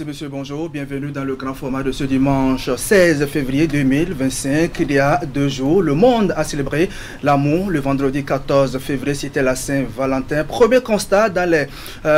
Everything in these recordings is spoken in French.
messieurs, bonjour. Bienvenue dans le grand format de ce dimanche 16 février 2025. Il y a 2 jours, le monde a célébré l'amour. Le vendredi 14 février, c'était la Saint-Valentin. Premier constat dans les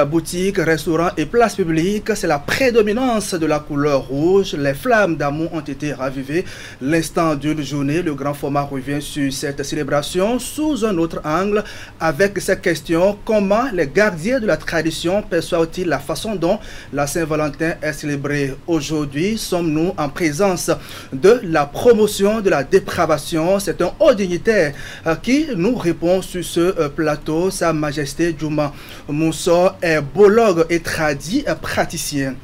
boutiques, restaurants et places publiques, c'est la prédominance de la couleur rouge. Les flammes d'amour ont été ravivées. L'instant d'une journée, le grand format revient sur cette célébration sous un autre angle avec cette question: comment les gardiens de la tradition perçoivent-ils la façon dont la Saint-Valentin est célébrée aujourd'hui? Sommes-nous en présence de la promotion de la dépravation? C'est un haut dignitaire qui nous répond sur ce plateau. Sa Majesté Djouma Mousso est bologue et tradit praticien.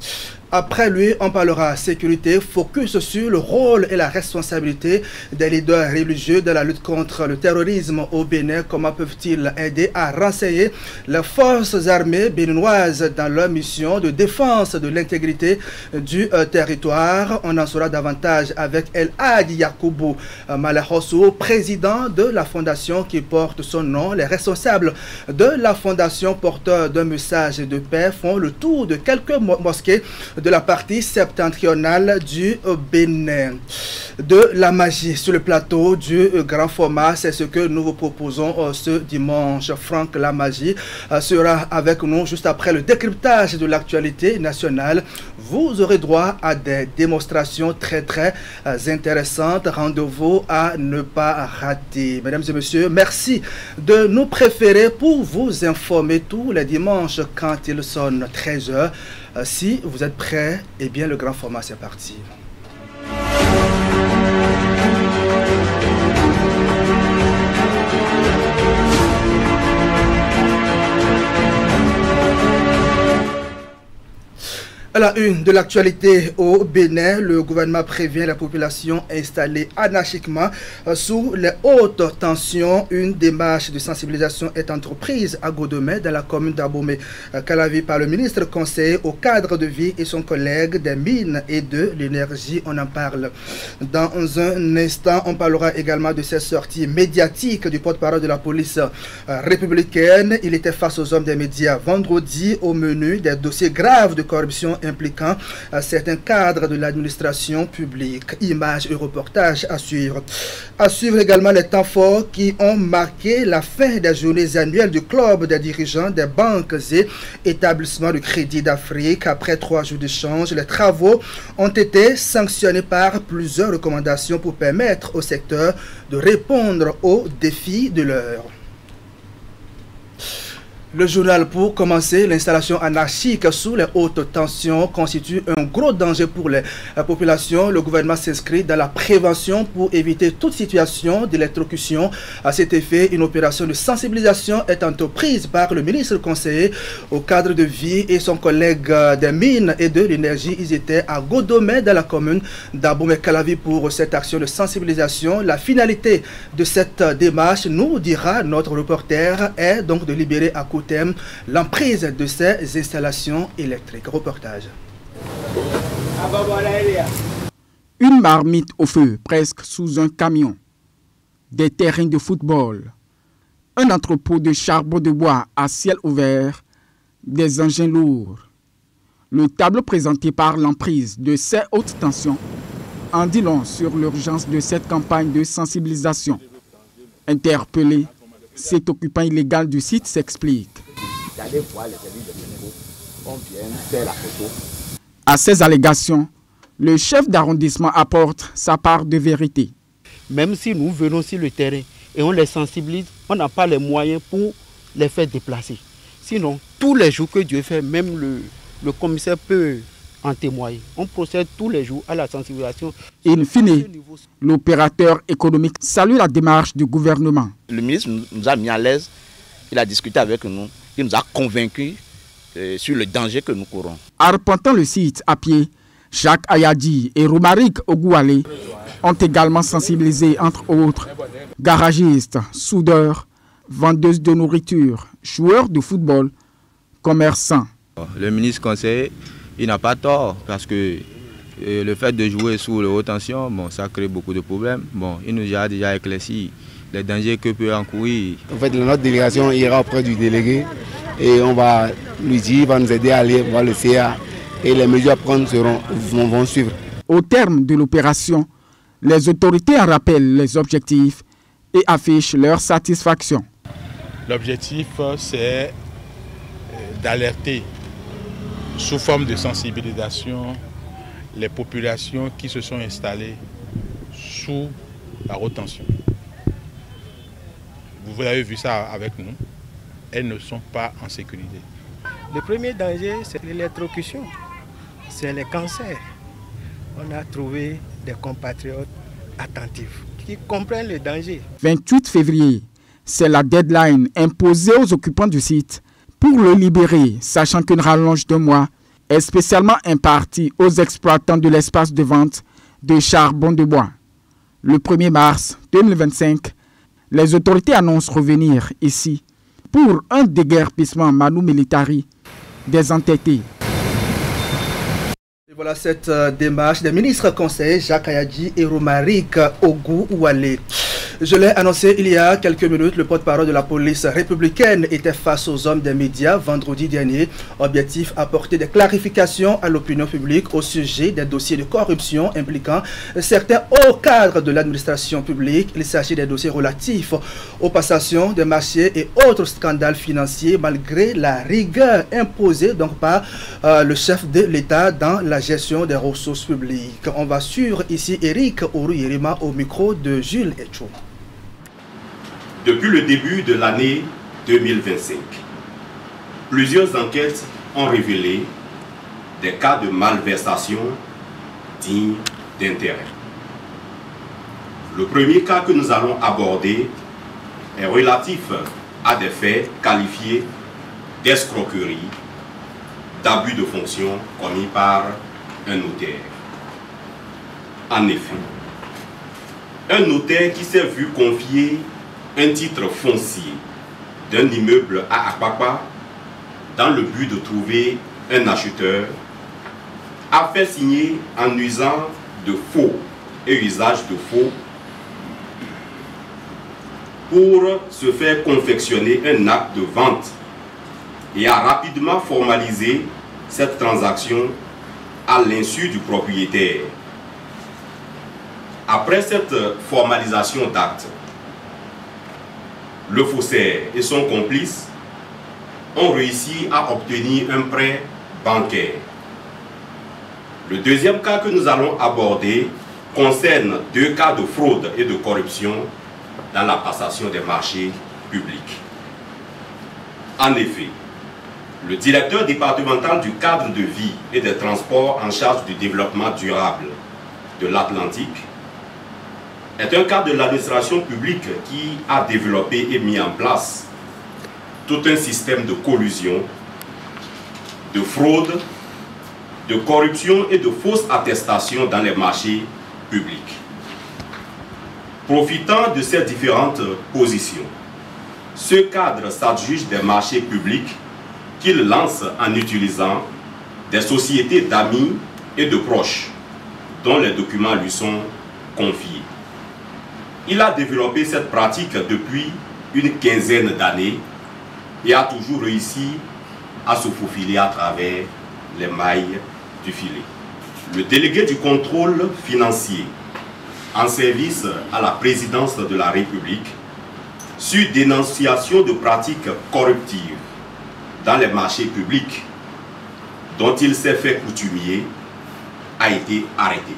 Après lui, on parlera sécurité, focus sur le rôle et la responsabilité des leaders religieux dans la lutte contre le terrorisme au Bénin. Comment peuvent-ils aider à renseigner les forces armées béninoises dans leur mission de défense de l'intégrité du territoire? On en saura davantage avec El Hadji Yakoubou Malahosso, président de la fondation qui porte son nom. Les responsables de la fondation, porteurs d'un message de paix, font le tour de quelques mosquées de la partie septentrionale du Bénin. De la magie sur le plateau du grand format, c'est ce que nous vous proposons ce dimanche. Franck Lamagie sera avec nous juste après le décryptage de l'actualité nationale. Vous aurez droit à des démonstrations très intéressantes. Rendez-vous à ne pas rater. Mesdames et messieurs, merci de nous préférer pour vous informer tous les dimanches quand il sonne 13h. Si vous êtes prêts, eh bien le grand format c'est parti. À la une de l'actualité au Bénin, le gouvernement prévient la population installée anarchiquement sous les hautes tensions. Une démarche de sensibilisation est entreprise à Godomé, dans la commune d'Abomey-Calavi, par le ministre conseiller au cadre de vie et son collègue des mines et de l'énergie. On en parle dans un instant. On parlera également de cette sortie médiatique du porte-parole de la police républicaine. Il était face aux hommes des médias vendredi. Au menu des dossiers graves de corruption impliquant certains cadres de l'administration publique. Images et reportages à suivre. À suivre également les temps forts qui ont marqué la fin des journées annuelles du club des dirigeants des banques et établissements de crédit d'Afrique. Après 3 jours d'échange, les travaux ont été sanctionnés par plusieurs recommandations pour permettre au secteur de répondre aux défis de l'heure. Le journal pour commencer. L'installation anarchique sous les hautes tensions constitue un gros danger pour les populations. Le gouvernement s'inscrit dans la prévention pour éviter toute situation d'électrocution. À cet effet, une opération de sensibilisation est entreprise par le ministre conseiller au cadre de vie et son collègue des mines et de l'énergie. Ils étaient à Godomé, dans la commune d'Abomey-Calavi, pour cette action de sensibilisation. La finalité de cette démarche, nous dira notre reporter, est donc de libérer à court terme l'emprise de ces installations électriques. Reportage. Une marmite au feu, presque sous un camion. Des terrains de football. Un entrepôt de charbon de bois à ciel ouvert. Des engins lourds. Le tableau présenté par l'emprise de ces hautes tensions en dit long sur l'urgence de cette campagne de sensibilisation. Interpellé, cet occupant illégal du site s'explique. À ces allégations, le chef d'arrondissement apporte sa part de vérité. Même si nous venons sur le terrain et on les sensibilise, on n'a pas les moyens pour les faire déplacer. Sinon, tous les jours que Dieu fait, même le commissaire peut en témoigner. On procède tous les jours à la sensibilisation. In fine, l'opérateur économique salue la démarche du gouvernement. Le ministre nous a mis à l'aise, il a discuté avec nous, il nous a convaincus sur le danger que nous courons. Arpentant le site à pied, Jacques Ayadi et Romaric Ogoualé ont également sensibilisé, entre autres, garagistes, soudeurs, vendeuses de nourriture, joueurs de football, commerçants. Le ministre conseiller, il n'a pas tort parce que le fait de jouer sous la haute tension, bon, ça crée beaucoup de problèmes. Bon, il nous a déjà éclairci les dangers que peut encourir. En fait, notre délégation ira auprès du délégué et on va lui dire, il va nous aider à aller voir le CA et les mesures à prendre vont suivre. Au terme de l'opération, les autorités en rappellent les objectifs et affichent leur satisfaction. L'objectif, c'est d'alerter sous forme de sensibilisation les populations qui se sont installées sous la haute tension. Vous avez vu ça avec nous, elles ne sont pas en sécurité. Le premier danger, c'est l'électrocution, c'est les cancers. On a trouvé des compatriotes attentifs qui comprennent le danger. 28 février, c'est la deadline imposée aux occupants du site pour le libérer, sachant qu'une rallonge de mois est spécialement impartie aux exploitants de l'espace de vente de charbon de bois. Le 1er mars 2025, les autorités annoncent revenir ici pour un déguerpissement manu militari des entêtés. Et voilà cette démarche des ministres conseillers Jacques Kayadji et Romaric Ogu-Oualé. Je l'ai annoncé il y a quelques minutes, le porte-parole de la police républicaine était face aux hommes des médias vendredi dernier. Objectif, apporter des clarifications à l'opinion publique au sujet des dossiers de corruption impliquant certains hauts cadres de l'administration publique. Il s'agit des dossiers relatifs aux passations des marchés et autres scandales financiers malgré la rigueur imposée donc par le chef de l'État dans la gestion des ressources publiques. On va suivre ici Eric Oru-Yerima au micro de Jules Etchou. Depuis le début de l'année 2025, plusieurs enquêtes ont révélé des cas de malversation dignes d'intérêt. Le premier cas que nous allons aborder est relatif à des faits qualifiés d'escroquerie, d'abus de fonction commis par un notaire. En effet, un notaire qui s'est vu confier un titre foncier d'un immeuble à Akpakpa dans le but de trouver un acheteur a fait signer en usant de faux et usage de faux pour se faire confectionner un acte de vente et a rapidement formalisé cette transaction à l'insu du propriétaire. Après cette formalisation d'acte, le faussaire et son complice ont réussi à obtenir un prêt bancaire. Le deuxième cas que nous allons aborder concerne deux cas de fraude et de corruption dans la passation des marchés publics. En effet, le directeur départemental du cadre de vie et des transports en charge du développement durable de l'Atlantique est un cas de l'administration publique qui a développé et mis en place tout un système de collusion, de fraude, de corruption et de fausses attestations dans les marchés publics. Profitant de ces différentes positions, ce cadre s'adjuge des marchés publics qu'il lance en utilisant des sociétés d'amis et de proches dont les documents lui sont confiés. Il a développé cette pratique depuis une quinzaine d'années et a toujours réussi à se faufiler à travers les mailles du filet. Le délégué du contrôle financier en service à la présidence de la République, sur dénonciation de pratiques corruptives dans les marchés publics dont il s'est fait coutumier, a été arrêté.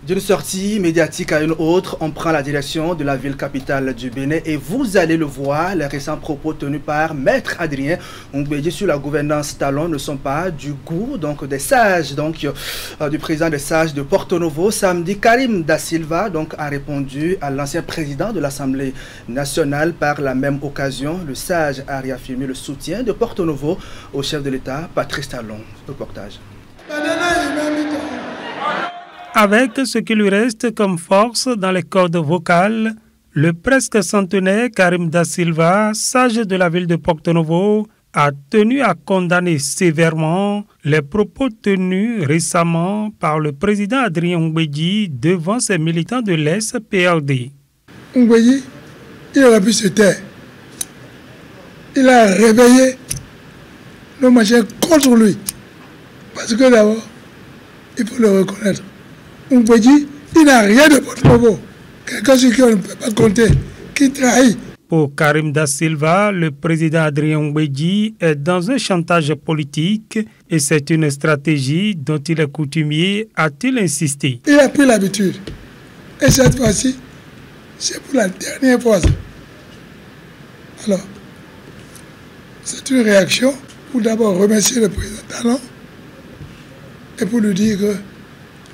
D'une sortie médiatique à une autre, on prend la direction de la ville capitale du Bénin et vous allez le voir, les récents propos tenus par Maître Adrien Ngbeji sur la gouvernance talon ne sont pas du goût des sages, du président des sages de Porto Novo. Samedi, Karim Da Silva a répondu à l'ancien président de l'Assemblée nationale. Par la même occasion, le sage a réaffirmé le soutien de Porto Novo au chef de l'État, Patrice Talon. Reportage. Avec ce qui lui reste comme force dans les cordes vocales, le presque centenaire Karim Da Silva, sage de la ville de Porto Novo, a tenu à condamner sévèrement les propos tenus récemment par le président Adrien Ngbeji devant ses militants de l'Est-PRD. Ngbeji, il a pu se taire. Il a réveillé nous marchons contre lui. Parce que d'abord, il faut le reconnaître. Mbedji, il n'a rien de Porto-Novo. Quelqu'un sur qui on ne peut pas compter, qui trahit. Pour Karim Da Silva, le président Adrien Mbedji est dans un chantage politique et c'est une stratégie dont il est coutumier, a-t-il insisté. Il a pris l'habitude. Et cette fois-ci, c'est pour la dernière fois. Alors, c'est une réaction pour d'abord remercier le président Talon et pour lui dire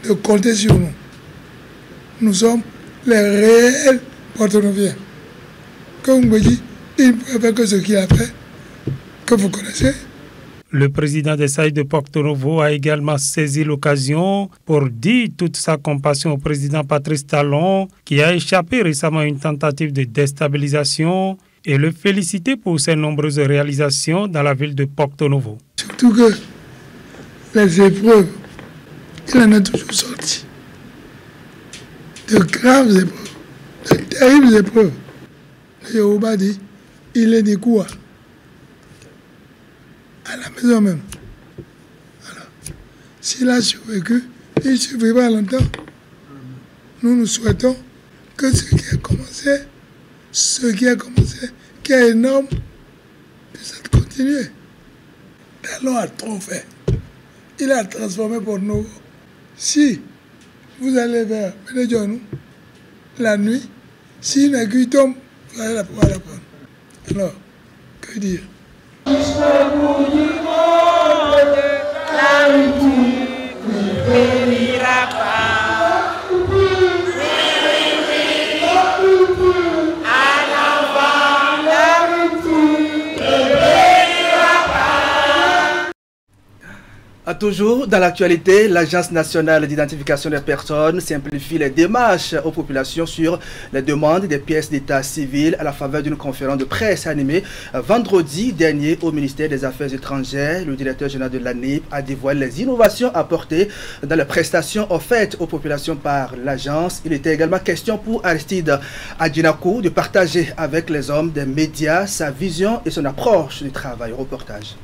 de compter sur nous. Nous sommes les réels Porto-Noviens. Comme vous dites, il ne peut faire que ce qu'il a fait, que vous connaissez. Le président des Sailles de Porto-Novo a également saisi l'occasion pour dire toute sa compassion au président Patrice Talon, qui a échappé récemment à une tentative de déstabilisation, et le féliciter pour ses nombreuses réalisations dans la ville de Porto-Novo. Surtout que les épreuves, il en a toujours sorti. De graves épreuves, de terribles épreuves. Le Yoruba dit, il est des coups à la maison même. Alors, s'il a survécu, il ne survivra longtemps. Nous souhaitons que ce qui a commencé, qui est énorme, puisse continuer. Talon a trop fait. Il a transformé Porto-Novo. Si vous allez vers Ménédionou, la nuit, si une aiguille tombe, vous allez la pouvoir la prendre. Alors, que dire? Toujours dans l'actualité, l'Agence nationale d'identification des personnes simplifie les démarches aux populations sur les demandes des pièces d'état civil à la faveur d'une conférence de presse animée vendredi dernier au ministère des Affaires étrangères. Le directeur général de l'ANIP a dévoilé les innovations apportées dans les prestations offertes aux populations par l'agence. Il était également question pour Aristide Adjinakou de partager avec les hommes des médias sa vision et son approche du travail. Reportage.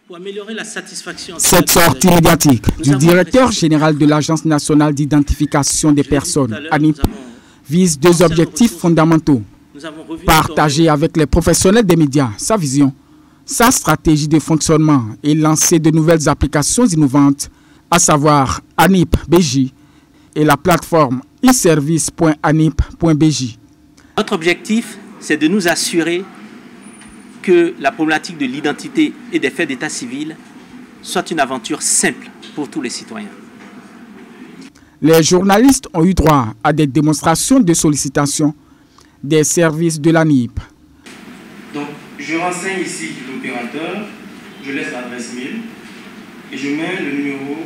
Pour améliorer la satisfaction. Cette sortie médiatique du directeur général de l'Agence nationale d'identification des personnes, ANIP, vise deux objectifs fondamentaux. Partager avec les professionnels des médias sa vision, sa stratégie de fonctionnement et lancer de nouvelles applications innovantes, à savoir ANIP BJ et la plateforme e-service.anip.bj. Notre objectif, c'est de nous assurer que la problématique de l'identité et des faits d'état civil soit une aventure simple pour tous les citoyens. Les journalistes ont eu droit à des démonstrations de sollicitation des services de l'ANIP. Donc, je renseigne ici l'opérateur, je laisse l'adresse mail et je mets le numéro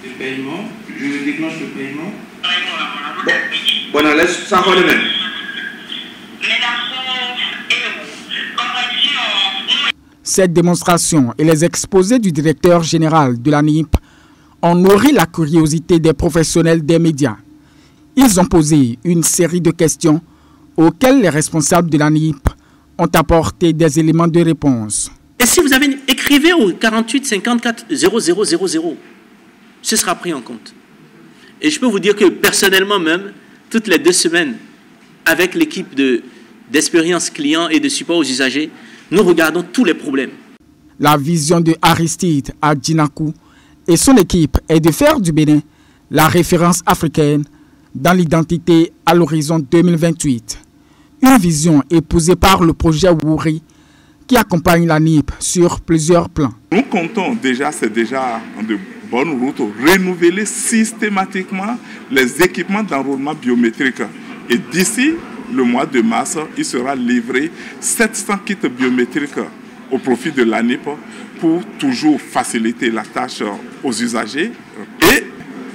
de paiement, je déclenche le paiement. Bon, laisse ça en même. Cette démonstration et les exposés du directeur général de l'ANIP ont nourri la curiosité des professionnels des médias. Ils ont posé une série de questions auxquelles les responsables de l'ANIP ont apporté des éléments de réponse. Et si vous avez écrivez au 48 54 0000, ce sera pris en compte. Et je peux vous dire que personnellement même, toutes les 2 semaines, avec l'équipe d'expérience client et de support aux usagers, nous regardons tous les problèmes. La vision de Aristide Adjinakou et son équipe est de faire du Bénin la référence africaine dans l'identité à l'horizon 2028. Une vision épousée par le projet Wouri qui accompagne l'ANIP sur plusieurs plans. Nous comptons déjà, c'est déjà de bonne route, renouveler systématiquement les équipements d'enrôlement biométrique. Et d'ici le mois de mars, il sera livré 700 kits biométriques au profit de l'ANIP pour toujours faciliter la tâche aux usagers. Et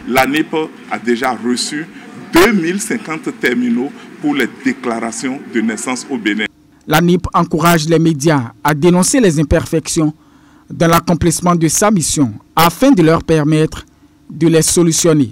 l'ANIP a déjà reçu 2050 terminaux pour les déclarations de naissance au Bénin. L'ANIP encourage les médias à dénoncer les imperfections dans l'accomplissement de sa mission afin de leur permettre de les solutionner.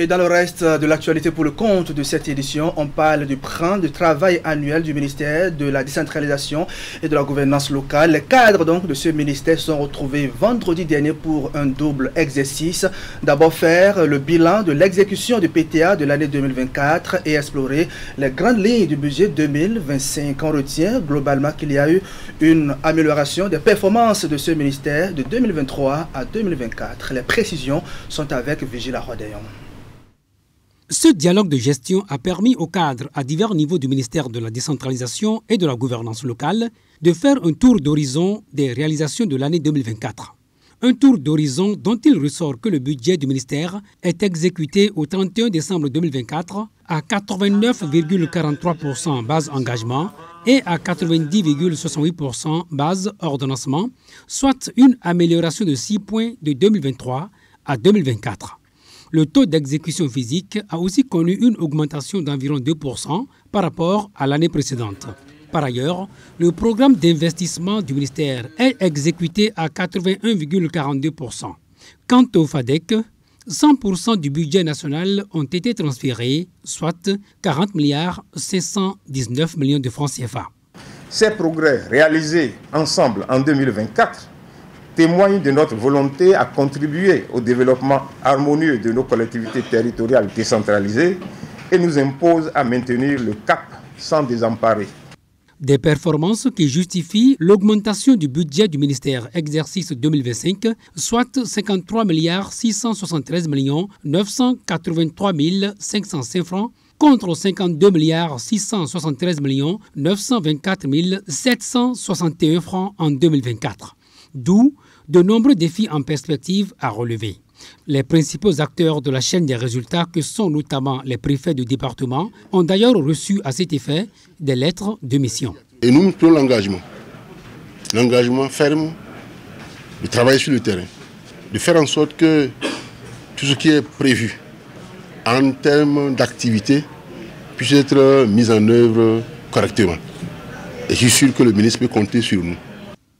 Et dans le reste de l'actualité pour le compte de cette édition, on parle du plan de travail annuel du ministère de la décentralisation et de la gouvernance locale. Les cadres donc de ce ministère sont retrouvés vendredi dernier pour un double exercice. D'abord faire le bilan de l'exécution du PTA de l'année 2024 et explorer les grandes lignes du budget 2025. On retient globalement qu'il y a eu une amélioration des performances de ce ministère de 2023 à 2024. Les précisions sont avec Vigile Rodéon. Ce dialogue de gestion a permis aux cadres à divers niveaux du ministère de la décentralisation et de la gouvernance locale de faire un tour d'horizon des réalisations de l'année 2024. Un tour d'horizon dont il ressort que le budget du ministère est exécuté au 31 décembre 2024 à 89,43% base engagement et à 90,68% base ordonnancement, soit une amélioration de 6 points de 2023 à 2024. Le taux d'exécution physique a aussi connu une augmentation d'environ 2% par rapport à l'année précédente. Par ailleurs, le programme d'investissement du ministère est exécuté à 81,42%. Quant au FADEC, 100% du budget national ont été transférés, soit 40 519 millions de francs CFA. Ces progrès réalisés ensemble en 2024 témoignent de notre volonté à contribuer au développement harmonieux de nos collectivités territoriales décentralisées et nous imposent à maintenir le cap sans désemparer. Des performances qui justifient l'augmentation du budget du ministère exercice 2025, soit 53 673 983 505 francs contre 52 673 924 761 francs en 2024. D'où de nombreux défis en perspective à relever. Les principaux acteurs de la chaîne des résultats, que sont notamment les préfets du département, ont d'ailleurs reçu à cet effet des lettres de mission. Et nous prenons l'engagement ferme de travailler sur le terrain, de faire en sorte que tout ce qui est prévu en termes d'activité puisse être mis en œuvre correctement. Et je suis sûr que le ministre peut compter sur nous.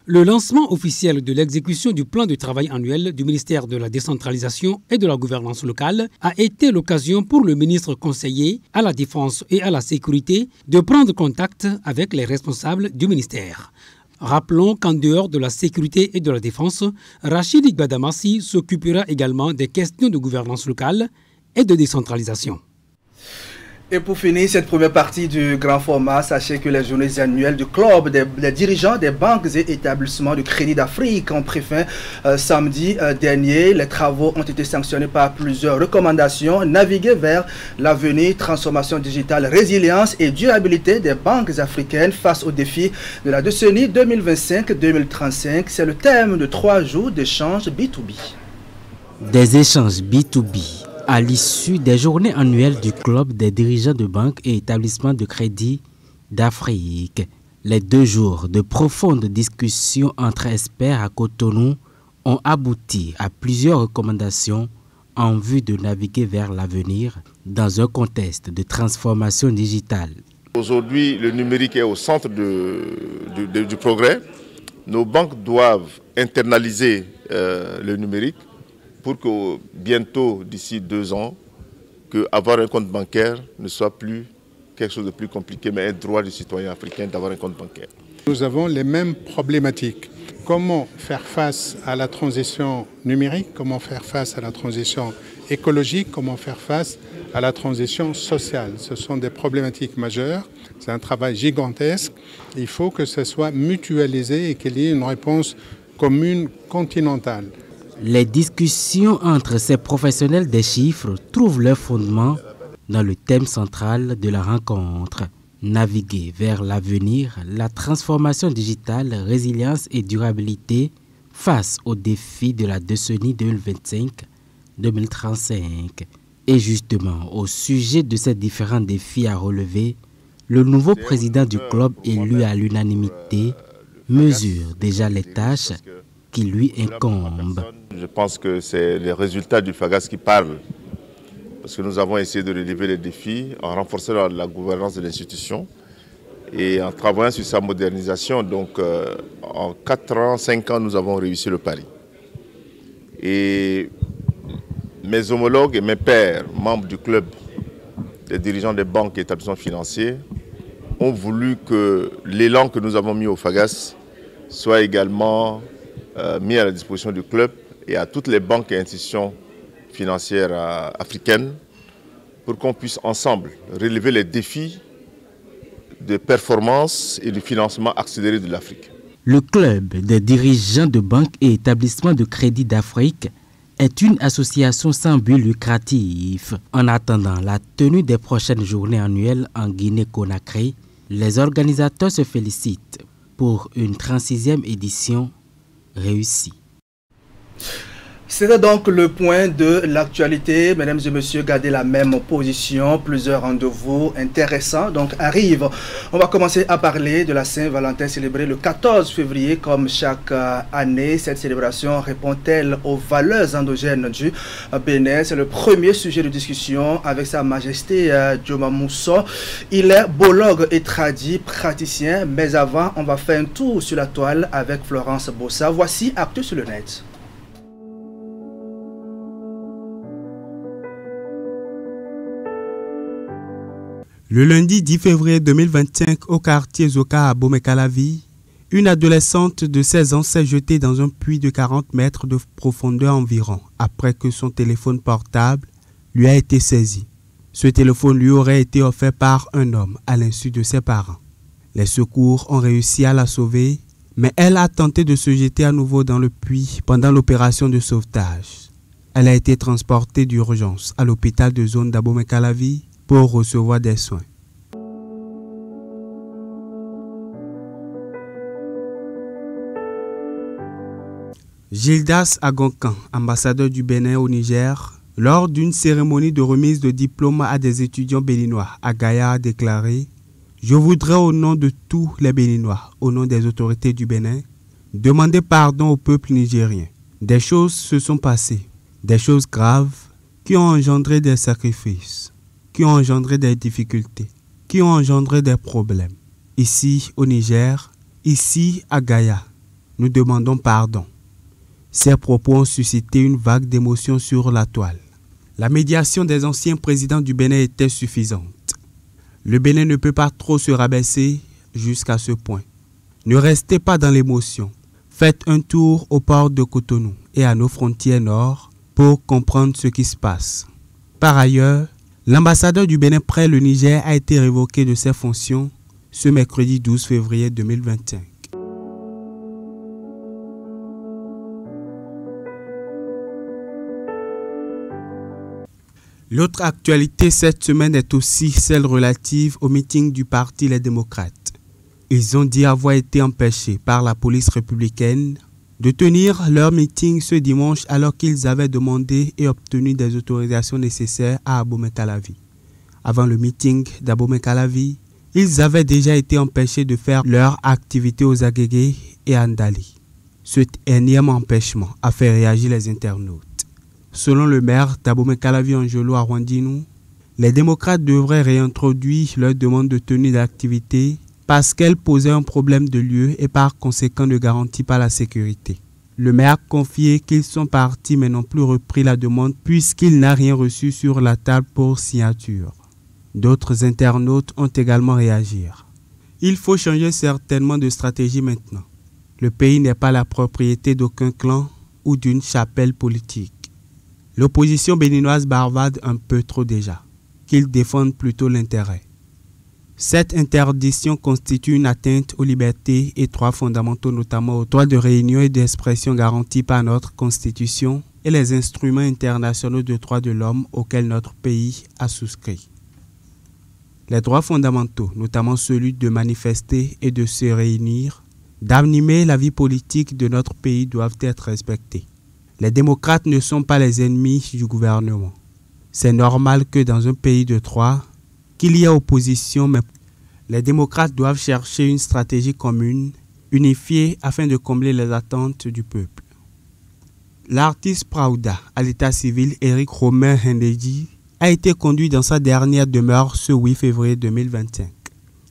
Le lancement officiel de l'exécution du plan de travail annuel du ministère de la décentralisation et de la gouvernance locale a été l'occasion pour le ministre conseiller à la Défense et à la Sécurité de prendre contact avec les responsables du ministère. Rappelons qu'en dehors de la sécurité et de la défense, Rachid Gbadamassi s'occupera également des questions de gouvernance locale et de décentralisation. Et pour finir cette première partie du grand format, sachez que les journées annuelles du club des dirigeants des banques et établissements de crédit d'Afrique ont pris fin samedi dernier. Les travaux ont été sanctionnés par plusieurs recommandations. Naviguer vers l'avenir, transformation digitale, résilience et durabilité des banques africaines face aux défis de la décennie 2025-2035. C'est le thème de 3 jours d'échanges B2B. Des échanges B2B. À l'issue des journées annuelles du club des dirigeants de banques et établissements de crédit d'Afrique, les 2 jours de profondes discussions entre experts à Cotonou ont abouti à plusieurs recommandations en vue de naviguer vers l'avenir dans un contexte de transformation digitale. Aujourd'hui, le numérique est au centre du progrès. Nos banques doivent internaliser le numérique pour que bientôt, d'ici 2 ans, avoir un compte bancaire ne soit plus quelque chose de plus compliqué, mais un droit du citoyen africain d'avoir un compte bancaire. Nous avons les mêmes problématiques. Comment faire face à la transition numérique, comment faire face à la transition écologique, comment faire face à la transition sociale. Ce sont des problématiques majeures, c'est un travail gigantesque. Il faut que ce soit mutualisé et qu'il y ait une réponse commune continentale. Les discussions entre ces professionnels des chiffres trouvent leur fondement dans le thème central de la rencontre. Naviguer vers l'avenir, la transformation digitale, résilience et durabilité face aux défis de la décennie 2025-2035. Et justement, au sujet de ces différents défis à relever, le nouveau président du club élu à l'unanimité mesure déjà les tâches qui lui incombent. Je pense que c'est les résultats du FAGAS qui parlent. Parce que nous avons essayé de relever les défis en renforçant la gouvernance de l'institution et en travaillant sur sa modernisation. Donc en 4 ans, 5 ans, nous avons réussi le pari. mes homologues et mes pairs, membres du club des dirigeants des banques et établissements financiers, ont voulu que l'élan que nous avons mis au FAGAS soit également mis à la disposition du club et à toutes les banques et institutions financières africaines pour qu'on puisse ensemble relever les défis de performance et de financement accéléré de l'Afrique. Le club des dirigeants de banques et établissements de crédit d'Afrique est une association sans but lucratif. En attendant la tenue des prochaines journées annuelles en Guinée-Conakry, les organisateurs se félicitent pour une 36e édition réussie. C'était donc le point de l'actualité. Mesdames et messieurs, gardez la même position. Plusieurs rendez-vous intéressants donc arrivent. On va commencer à parler de la Saint-Valentin célébrée le 14 février comme chaque année. Cette célébration répond-elle aux valeurs endogènes du Bénin? C'est le premier sujet de discussion avec Sa Majesté Djoma Mousso. Il est bologue et tradit praticien. Mais avant, on va faire un tour sur la toile avec Florence Bossa. Voici Actu sur le net. Le lundi 10 février 2025, au quartier Zoka à Bomekalavi, une adolescente de 16 ans s'est jetée dans un puits de 40 mètres de profondeur environ, après que son téléphone portable lui a été saisi. Ce téléphone lui aurait été offert par un homme à l'insu de ses parents. Les secours ont réussi à la sauver, mais elle a tenté de se jeter à nouveau dans le puits pendant l'opération de sauvetage. Elle a été transportée d'urgence à l'hôpital de zone d'Abomey-Calavi pour recevoir des soins. Gildas Agonkan, ambassadeur du Bénin au Niger, lors d'une cérémonie de remise de diplôme à des étudiants béninois à Gaïa, a déclaré « Je voudrais au nom de tous les Béninois, au nom des autorités du Bénin, demander pardon au peuple nigérien. Des choses se sont passées, des choses graves qui ont engendré des sacrifices, qui ont engendré des difficultés, qui ont engendré des problèmes. Ici au Niger, ici à Gaïa, nous demandons pardon. » Ces propos ont suscité une vague d'émotions sur la toile. La médiation des anciens présidents du Bénin était suffisante. Le Bénin ne peut pas trop se rabaisser jusqu'à ce point. Ne restez pas dans l'émotion. Faites un tour au port de Cotonou et à nos frontières nord pour comprendre ce qui se passe. Par ailleurs, l'ambassadeur du Bénin près le Niger a été révoqué de ses fonctions ce mercredi 12 février 2025. L'autre actualité cette semaine est aussi celle relative au meeting du parti Les Démocrates. Ils ont dit avoir été empêchés par la police républicaine de tenir leur meeting ce dimanche alors qu'ils avaient demandé et obtenu des autorisations nécessaires à Abomey-Calavi. Avant le meeting d'Abomey-Calavi, ils avaient déjà été empêchés de faire leur activité aux Agégués et à Ndali. Ce énième empêchement a fait réagir les internautes. Selon le maire d'Abomey-Calavi Angelo Arwandinou, les démocrates devraient réintroduire leur demande de tenue d'activité parce qu'elle posait un problème de lieu et par conséquent ne garantit pas la sécurité. Le maire a confié qu'ils sont partis mais n'ont plus repris la demande puisqu'il n'a rien reçu sur la table pour signature. D'autres internautes ont également réagi. Il faut changer certainement de stratégie maintenant. Le pays n'est pas la propriété d'aucun clan ou d'une chapelle politique. L'opposition béninoise bavarde un peu trop déjà, qu'ils défendent plutôt l'intérêt. Cette interdiction constitue une atteinte aux libertés et droits fondamentaux, notamment aux droits de réunion et d'expression garantis par notre Constitution et les instruments internationaux de droits de l'homme auxquels notre pays a souscrit. Les droits fondamentaux, notamment celui de manifester et de se réunir, d'animer la vie politique de notre pays doivent être respectés. Les démocrates ne sont pas les ennemis du gouvernement. C'est normal que dans un pays de droit, qu'il y ait opposition, mais les démocrates doivent chercher une stratégie commune, unifiée afin de combler les attentes du peuple. L'artiste Praouda à l'état civil Éric Romain Hendeji a été conduit dans sa dernière demeure ce 8 février 2025.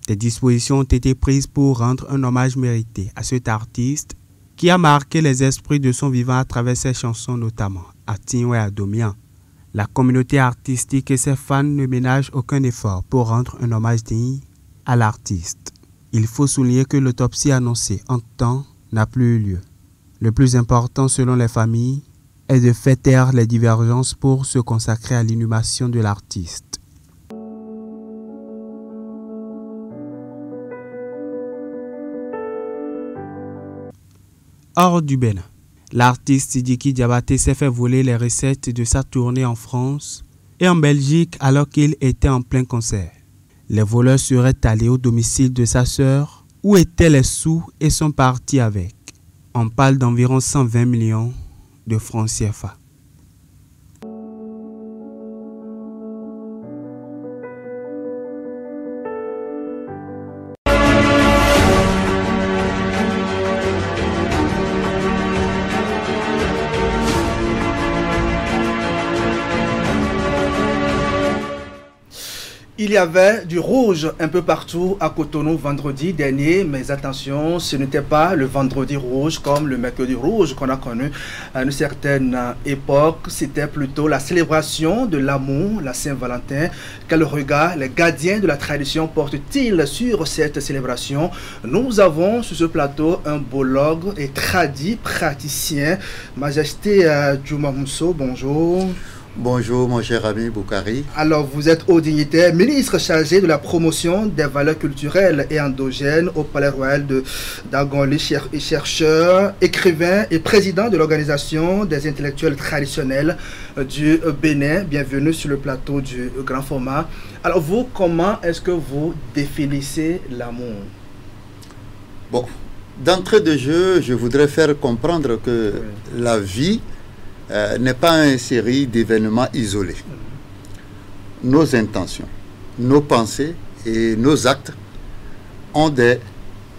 Des dispositions ont été prises pour rendre un hommage mérité à cet artiste qui a marqué les esprits de son vivant à travers ses chansons notamment à Tinwe Adomian, La communauté artistique et ses fans ne ménagent aucun effort pour rendre un hommage digne à l'artiste. Il faut souligner que l'autopsie annoncée en temps n'a plus eu lieu. Le plus important selon les familles est de faire taire les divergences pour se consacrer à l'inhumation de l'artiste. Hors du Bénin, l'artiste Sidiki Diabaté s'est fait voler les recettes de sa tournée en France et en Belgique alors qu'il était en plein concert. Les voleurs seraient allés au domicile de sa sœur où étaient les sous et sont partis avec. On parle d'environ 120 millions de francs CFA. Il y avait du rouge un peu partout à Cotonou vendredi dernier, mais attention, ce n'était pas le vendredi rouge comme le mercredi rouge qu'on a connu à une certaine époque. C'était plutôt la célébration de l'amour, la Saint-Valentin. Quel regard les gardiens de la tradition portent-ils sur cette célébration? Nous avons sur ce plateau un bologue et tradit praticien. Majesté Djouma Mousso, bonjour. Bonjour mon cher ami Boukari. Alors vous êtes haut dignitaire, ministre chargé de la promotion des valeurs culturelles et endogènes au Palais Royal d'Angoli, chercheur, écrivain et président de l'organisation des intellectuels traditionnels du Bénin. Bienvenue sur le plateau du grand format. Alors vous, comment est-ce que vous définissez l'amour? Bon, d'entrée de jeu, je voudrais faire comprendre que la vie n'est pas une série d'événements isolés. Nos intentions, nos pensées et nos actes ont des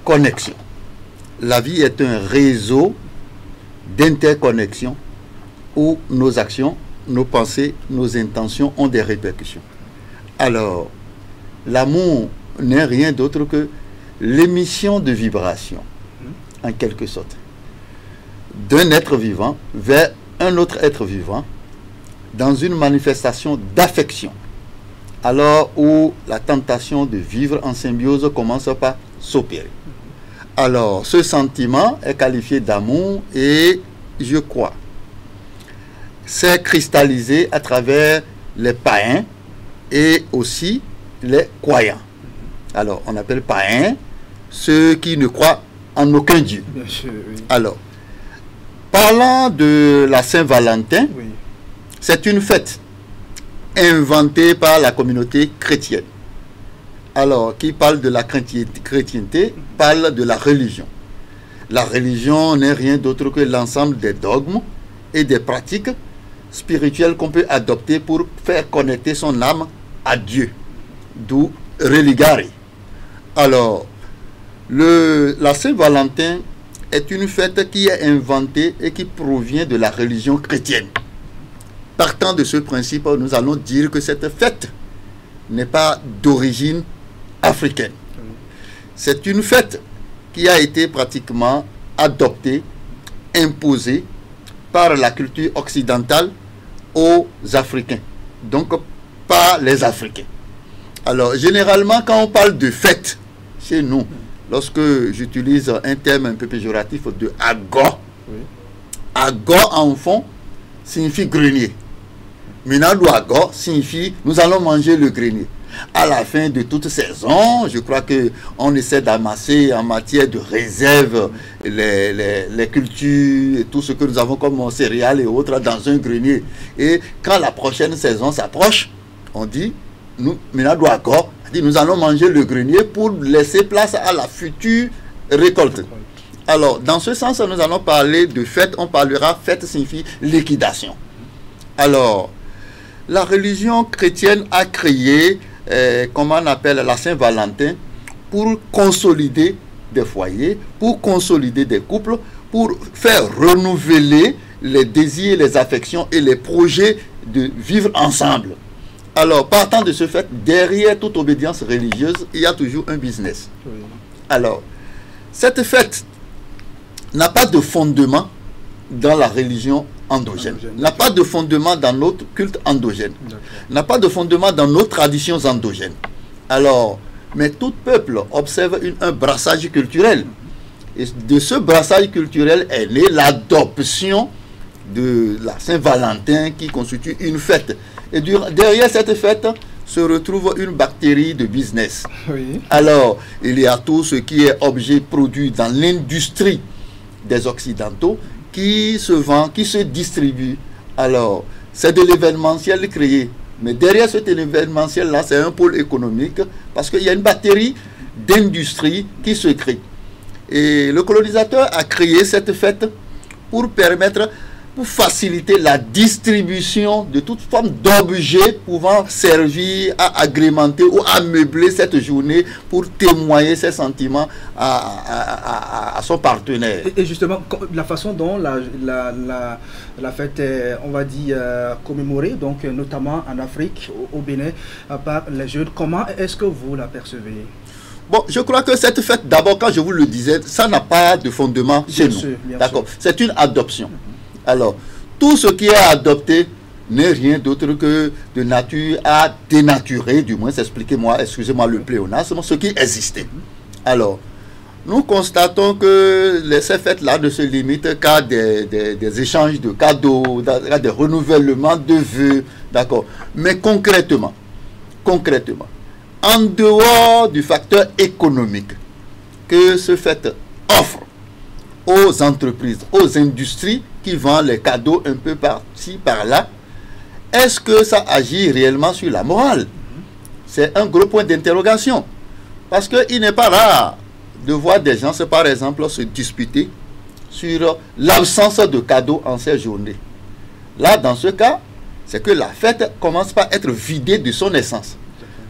connexions. La vie est un réseau d'interconnexions où nos actions, nos pensées, nos intentions ont des répercussions. Alors, l'amour n'est rien d'autre que l'émission de vibrations, en quelque sorte, d'un être vivant vers un autre être vivant dans une manifestation d'affection, alors où la tentation de vivre en symbiose commence par s'opérer. Alors, ce sentiment est qualifié d'amour et, je crois, s'est cristallisé à travers les païens et aussi les croyants. Alors, on appelle païens ceux qui ne croient en aucun Dieu. Bien sûr, oui. Alors, parlant de la Saint-Valentin, c'est une fête inventée par la communauté chrétienne. Alors, qui parle de la chrétienté, parle de la religion. La religion n'est rien d'autre que l'ensemble des dogmes et des pratiques spirituelles qu'on peut adopter pour faire connecter son âme à Dieu, d'où religare. Alors, la Saint-Valentin est une fête qui est inventée et qui provient de la religion chrétienne. Partant de ce principe, nous allons dire que cette fête n'est pas d'origine africaine. C'est une fête qui a été pratiquement adoptée, imposée par la culture occidentale aux Africains, donc par les Africains. Alors, généralement, quand on parle de fête chez nous, lorsque j'utilise un terme un peu péjoratif de agor, agor en fond signifie grenier. Minadou agor signifie nous allons manger le grenier. À la fin de toute saison, je crois qu'on essaie d'amasser en matière de réserve les cultures et tout ce que nous avons comme céréales et autres dans un grenier. Et quand la prochaine saison s'approche, on dit nous allons manger le grenier pour laisser place à la future récolte. Alors, dans ce sens, nous allons parler de fête. On parlera, fête signifie liquidation. Alors, la religion chrétienne a créé, comment on appelle, la Saint-Valentin pour consolider des foyers, pour consolider des couples, pour faire renouveler les désirs, les affections et les projets de vivre ensemble. Alors, partant de ce fait, derrière toute obédience religieuse, il y a toujours un business. Oui. Alors, cette fête n'a pas de fondement dans la religion endogène, n'a pas de fondement dans notre culte endogène, n'a pas de fondement dans nos traditions endogènes. Alors, mais tout peuple observe un brassage culturel. Et de ce brassage culturel est née l'adoption de la Saint-Valentin qui constitue une fête. Et derrière cette fête se retrouve une bactérie de business. Oui. Alors, il y a tout ce qui est objet produit dans l'industrie des Occidentaux qui se vend, qui se distribue. Alors, c'est de l'événementiel créé. Mais derrière cet événementiel-là, c'est un pôle économique parce qu'il y a une batterie d'industrie qui se crée. Et le colonisateur a créé cette fête pour faciliter la distribution de toute forme d'objets pouvant servir à agrémenter ou à meubler cette journée pour témoigner ses sentiments à son partenaire. Et justement, la façon dont la fête est, on va dire, commémorée, donc notamment en Afrique, au Bénin, par les jeunes, comment est-ce que vous la percevez? Bon, je crois que cette fête, d'abord, quand je vous le disais, ça n'a pas de fondement chez nous. D'accord. C'est une adoption. Alors, tout ce qui est adopté n'est rien d'autre que de nature à dénaturer, du moins, expliquez-moi, excusez-moi le pléonasme, ce qui existait. Alors, nous constatons que ces fêtes-là ne se limitent qu'à des échanges de cadeaux, à des renouvellements de vœux, d'accord. Mais concrètement, en dehors du facteur économique que ce fait offre aux entreprises, aux industries qui vendent les cadeaux un peu par-ci, par-là, est-ce que ça agit réellement sur la morale? C'est un gros point d'interrogation. Parce qu'il n'est pas rare de voir des gens, par exemple, se disputer sur l'absence de cadeaux en ces journées. Là, dans ce cas, c'est que la fête commence par être vidée de son essence,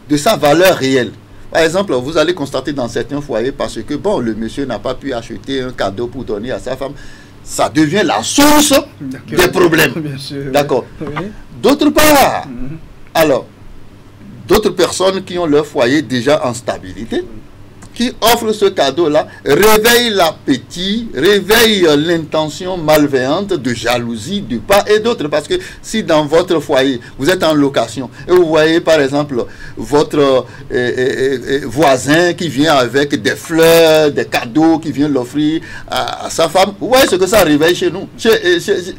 de sa valeur réelle. Par exemple, vous allez constater dans certains foyers, parce que, bon, le monsieur n'a pas pu acheter un cadeau pour donner à sa femme, ça devient la source des problèmes. D'accord. Oui. D'autre part, alors, d'autres personnes qui ont leur foyer déjà en stabilité, qui offrent ce cadeau-là, réveillent l'appétit, réveillent l'intention malveillante de jalousie de part et d'autre. Parce que si dans votre foyer, vous êtes en location, et vous voyez par exemple votre voisin qui vient avec des fleurs, des cadeaux, qui vient l'offrir à sa femme, vous voyez ce que ça réveille chez nous,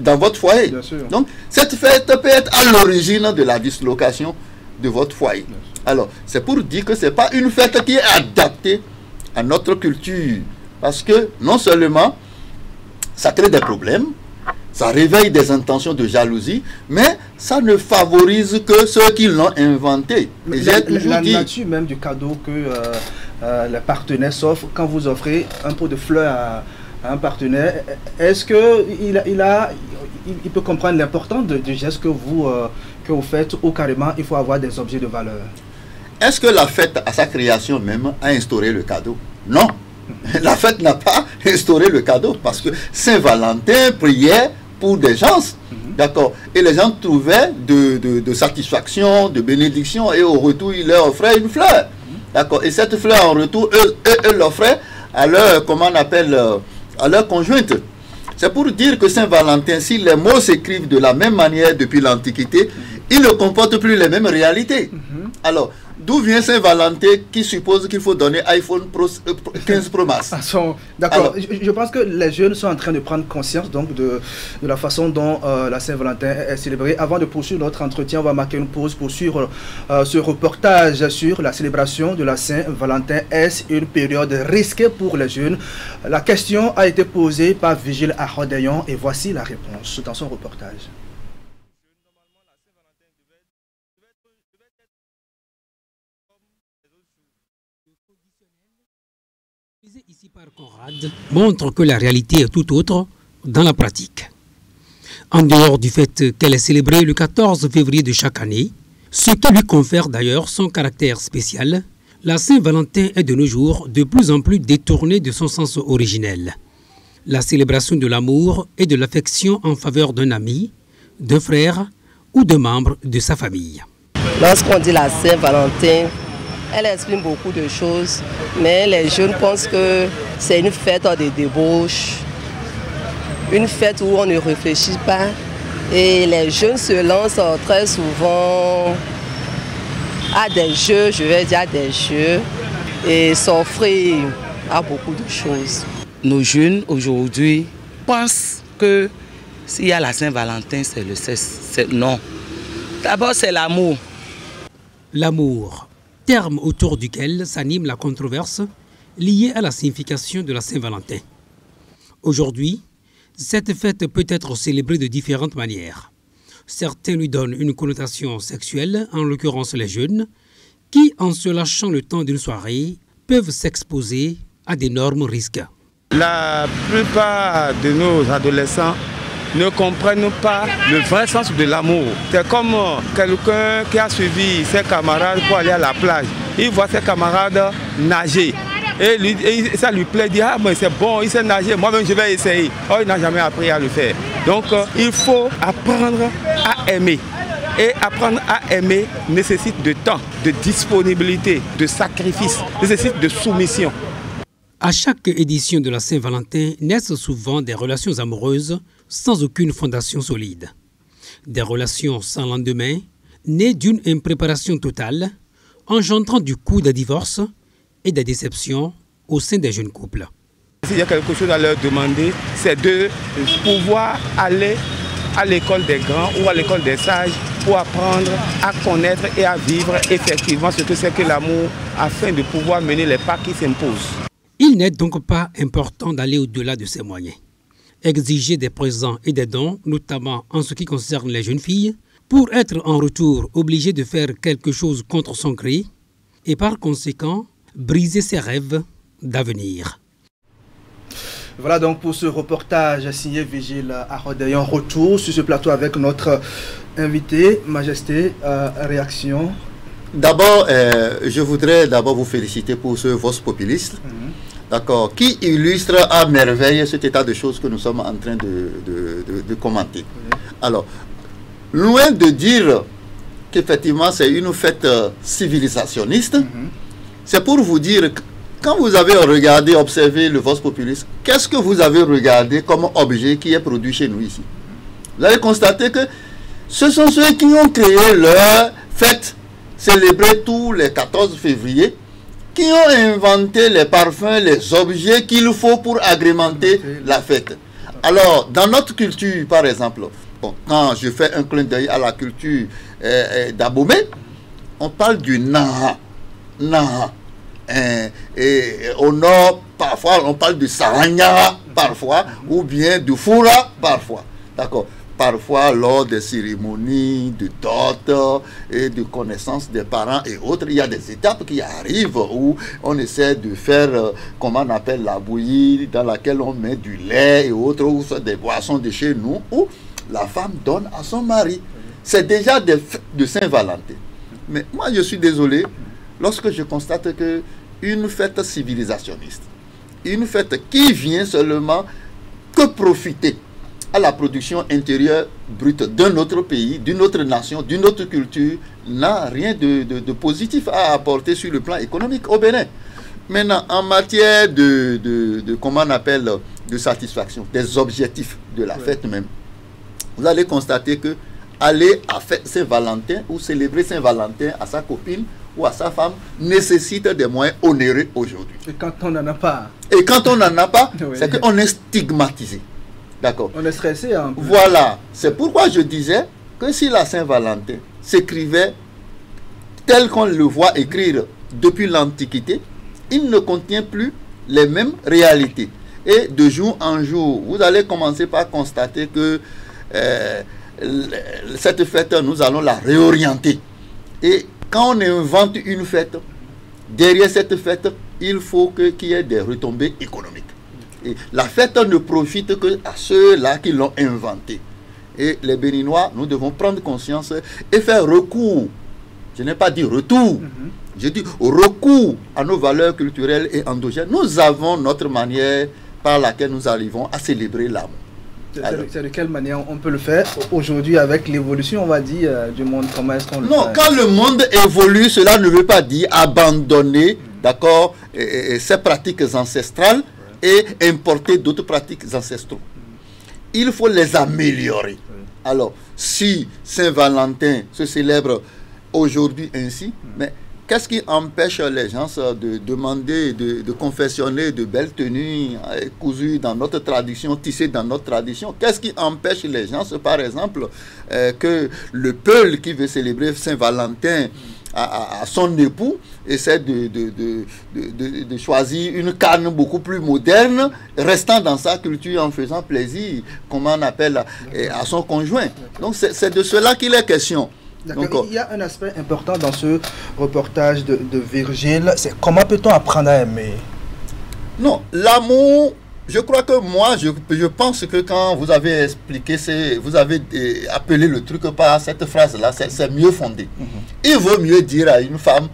dans votre foyer. Donc, cette fête peut être à l'origine de la dislocation de votre foyer. Alors, c'est pour dire que ce n'est pas une fête qui est adaptée à notre culture. Parce que, non seulement, ça crée des problèmes, ça réveille des intentions de jalousie, mais ça ne favorise que ceux qui l'ont inventé. La nature même du cadeau que les partenaires s'offrent, quand vous offrez un pot de fleurs à un partenaire, est-ce qu'il il peut comprendre l'importance du geste que vous faites, ou carrément il faut avoir des objets de valeur? Est-ce que la fête, à sa création même, a instauré le cadeau? Non. La fête n'a pas instauré le cadeau, parce que Saint-Valentin priait pour des gens, d'accord, et les gens trouvaient de satisfaction, de bénédiction, et au retour, il leur offrait une fleur, d'accord, et cette fleur, en retour, eux l'offraient à leur, comment on appelle, à leur conjointe. C'est pour dire que Saint-Valentin, si les mots s'écrivent de la même manière depuis l'Antiquité, ils ne comportent plus les mêmes réalités. Alors, d'où vient Saint-Valentin qui suppose qu'il faut donner iPhone 15 Pro Max? D'accord. Je pense que les jeunes sont en train de prendre conscience donc de la façon dont la Saint-Valentin est célébrée. Avant de poursuivre notre entretien, on va marquer une pause pour suivre ce reportage sur la célébration de la Saint-Valentin. Est-ce une période risquée pour les jeunes? La question a été posée par Vigile Arodayon et voici la réponse dans son reportage. Ici par Conrad montre que la réalité est tout autre dans la pratique. En dehors du fait qu'elle est célébrée le 14 février de chaque année, ce qui lui confère d'ailleurs son caractère spécial, la Saint-Valentin est de nos jours de plus en plus détournée de son sens originel. La célébration de l'amour et de l'affection en faveur d'un ami, d'un frère ou de membres de sa famille. Lorsqu'on dit la Saint-Valentin, elle exprime beaucoup de choses, mais les jeunes pensent que c'est une fête de débauche, une fête où on ne réfléchit pas Et les jeunes se lancent très souvent à des jeux, je vais dire à des jeux, et s'offrir à beaucoup de choses. Nos jeunes aujourd'hui pensent que s'il y a la Saint-Valentin, c'est le sexe. Non. D'abord, c'est l'amour. L'amour, terme autour duquel s'anime la controverse liée à la signification de la Saint-Valentin. Aujourd'hui, cette fête peut être célébrée de différentes manières. Certains lui donnent une connotation sexuelle, en l'occurrence les jeunes, qui, en se lâchant le temps d'une soirée, peuvent s'exposer à d'énormes risques. La plupart de nos adolescents ne comprennent pas le vrai sens de l'amour. C'est comme quelqu'un qui a suivi ses camarades pour aller à la plage. Il voit ses camarades nager. Et ça lui plaît, il dit, ah mais c'est bon, il sait nager, moi-même je vais essayer. Oh, il n'a jamais appris à le faire. Donc il faut apprendre à aimer. Et apprendre à aimer nécessite de temps, de disponibilité, de sacrifice, nécessite de soumission. À chaque édition de la Saint-Valentin naissent souvent des relations amoureuses sans aucune fondation solide. Des relations sans lendemain, nées d'une impréparation totale, engendrant du coup des divorces et des déceptions au sein des jeunes couples. S'il y a quelque chose à leur demander, c'est de pouvoir aller à l'école des grands ou à l'école des sages pour apprendre à connaître et à vivre effectivement ce que c'est que l'amour afin de pouvoir mener les pas qui s'imposent. Il n'est donc pas important d'aller au-delà de ces moyens. Exiger des présents et des dons, notamment en ce qui concerne les jeunes filles, pour être en retour obligé de faire quelque chose contre son gré et par conséquent briser ses rêves d'avenir. Voilà donc pour ce reportage signé Vigile Arodey. Un retour sur ce plateau avec notre invité, Majesté, réaction. D'abord, je voudrais d'abord vous féliciter pour ce Vox Populiste, d'accord, qui illustre à merveille cet état de choses que nous sommes en train de commenter. Alors, loin de dire qu'effectivement c'est une fête civilisationniste, c'est pour vous dire que quand vous avez regardé, observé le Vox Populiste, qu'est-ce que vous avez regardé comme objet qui est produit chez nous ici? Vous avez constaté que ce sont ceux qui ont créé leur fête célébrée tous les 14 février, qui ont inventé les parfums, les objets qu'il faut pour agrémenter la fête. Alors, dans notre culture, par exemple, bon, quand je fais un clin d'œil à la culture d'Abomey, on parle du Naha. Naha. Et au nord, parfois, on parle de Saranya, parfois, ou bien de Foura, parfois. D'accord. Parfois, lors des cérémonies de dot et de connaissance des parents et autres, il y a des étapes qui arrivent où on essaie de faire, comment on appelle, la bouillie, dans laquelle on met du lait et autres, ou des boissons de chez nous, où la femme donne à son mari. C'est déjà de Saint-Valentin. Mais moi, je suis désolé, lorsque je constate que une fête civilisationniste, une fête qui vient seulement que profiter à la production intérieure brute d'un autre pays, d'une autre nation, d'une autre culture, n'a rien de positif à apporter sur le plan économique au Bénin. Maintenant, en matière comment on appelle, de satisfaction, des objectifs de la fête même, vous allez constater que aller à fête Saint-Valentin ou célébrer Saint-Valentin à sa copine ou à sa femme nécessite des moyens onéreux aujourd'hui. Et quand on n'en a pas? Et quand on n'en a pas, c'est qu'on est stigmatisé. D'accord. On est stressé. Hein, voilà. C'est pourquoi je disais que si la Saint-Valentin s'écrivait tel qu'on le voit écrire depuis l'Antiquité, il ne contient plus les mêmes réalités. Et de jour en jour, vous allez commencer par constater que cette fête, nous allons la réorienter. Et quand on invente une fête, derrière cette fête, il faut qu'il y ait des retombées économiques. Et la fête ne profite que à ceux-là qui l'ont inventée. Et les Béninois, nous devons prendre conscience et faire recours. Je n'ai pas dit retour. Je dis recours à nos valeurs culturelles et endogènes. Nous avons notre manière par laquelle nous arrivons à célébrer l'amour. C'est de quelle manière on peut le faire aujourd'hui avec l'évolution, on va dire, du monde? Comment est-ce qu'on le fait? Non, quand le monde évolue, cela ne veut pas dire abandonner, d'accord, ces pratiques ancestrales et importer d'autres pratiques ancestrales. Il faut les améliorer. Alors, si Saint-Valentin se célèbre aujourd'hui ainsi, mais qu'est-ce qui empêche les gens de demander, de confectionner de belles tenues cousues dans notre tradition, tissées dans notre tradition? Qu'est-ce qui empêche les gens, par exemple, que le Peul qui veut célébrer Saint-Valentin à son époux essaie de choisir une canne beaucoup plus moderne, restant dans sa culture, en faisant plaisir, comment on appelle, à son conjoint. Donc c'est de cela qu'il est question. Donc, il y a un aspect important dans ce reportage de Virgile, c'est comment peut-on apprendre à aimer? Non, l'amour, je crois que moi, je pense que quand vous avez expliqué, vous avez appelé le truc par cette phrase-là, c'est mieux fondé. Il vaut mieux dire à une femme,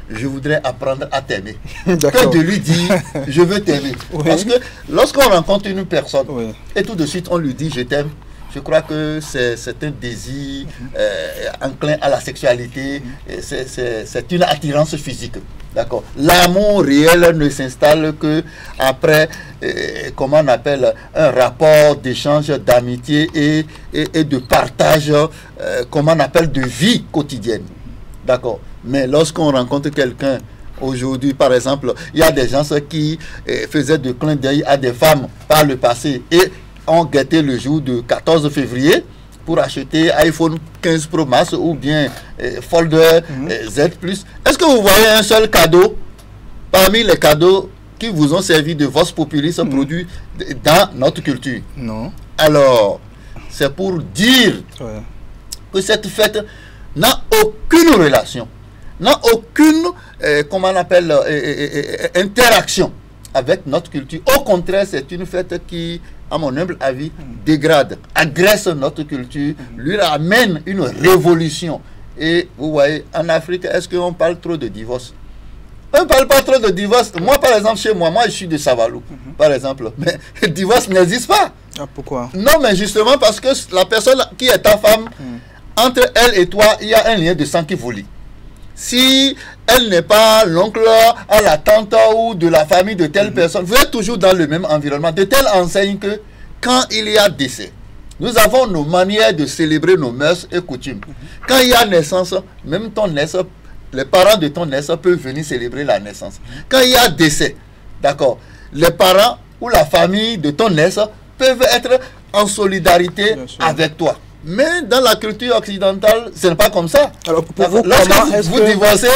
je voudrais apprendre à t'aimer, que de lui dire, je veux t'aimer. Oui. Parce que lorsqu'on rencontre une personne, et tout de suite on lui dit, je t'aime, je crois que c'est un désir enclin à la sexualité, c'est une attirance physique. D'accord. L'amour réel ne s'installe que après, comment on appelle, un rapport d'échange, d'amitié et de partage, comment on appelle, de vie quotidienne. D'accord. Mais lorsqu'on rencontre quelqu'un, aujourd'hui, par exemple, il y a des gens qui faisaient de clin d'œil à des femmes par le passé et ont guetté le jour de 14 février pour acheter iPhone 15 Pro Max ou bien Folder Z+. Est-ce que vous voyez un seul cadeau parmi les cadeaux qui vous ont servi de vox populis produits dans notre culture? Non. Alors, c'est pour dire que cette fête n'a aucune relation, n'a aucune, comment on appelle, interaction avec notre culture. Au contraire, c'est une fête qui, à mon humble avis, dégrade, agresse notre culture, lui ramène une révolution. Et vous voyez, en Afrique, est-ce qu'on parle trop de divorce? On ne parle pas trop de divorce. Moi, par exemple, chez moi, je suis de Savalou, par exemple. Mais le divorce n'existe pas. Ah, pourquoi? Non, mais justement parce que la personne qui est ta femme, entre elle et toi, il y a un lien de sang qui vous lie. Si elle n'est pas l'oncle à la tante ou de la famille de telle personne, vous êtes toujours dans le même environnement, de telle enseigne que quand il y a décès, nous avons nos manières de célébrer nos mœurs et coutumes. Quand il y a naissance, même ton naissance, les parents de ton naissance peuvent venir célébrer la naissance. Quand il y a décès, d'accord, les parents ou la famille de ton naissance peuvent être en solidarité avec toi. Mais dans la culture occidentale, ce n'est pas comme ça. Alors pour vous, lorsque vous divorcez,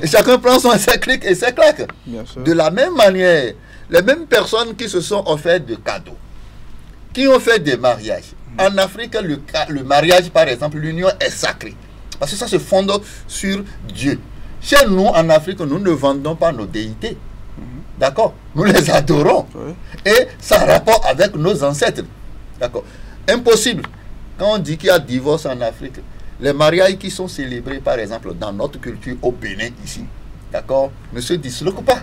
chacun prend son clic et ses claques. De la même manière, les mêmes personnes qui se sont offertes de cadeaux, qui ont fait des mariages. En Afrique, le mariage, par exemple, l'union est sacrée. Parce que ça se fonde sur Dieu. Chez nous, en Afrique, nous ne vendons pas nos déités. D'accord? Nous les adorons. Et ça a rapport avec nos ancêtres. D'accord? Impossible. Quand on dit qu'il y a divorce en Afrique, les mariages qui sont célébrés, par exemple, dans notre culture au Bénin, ici, d'accord, ne se disloquent pas.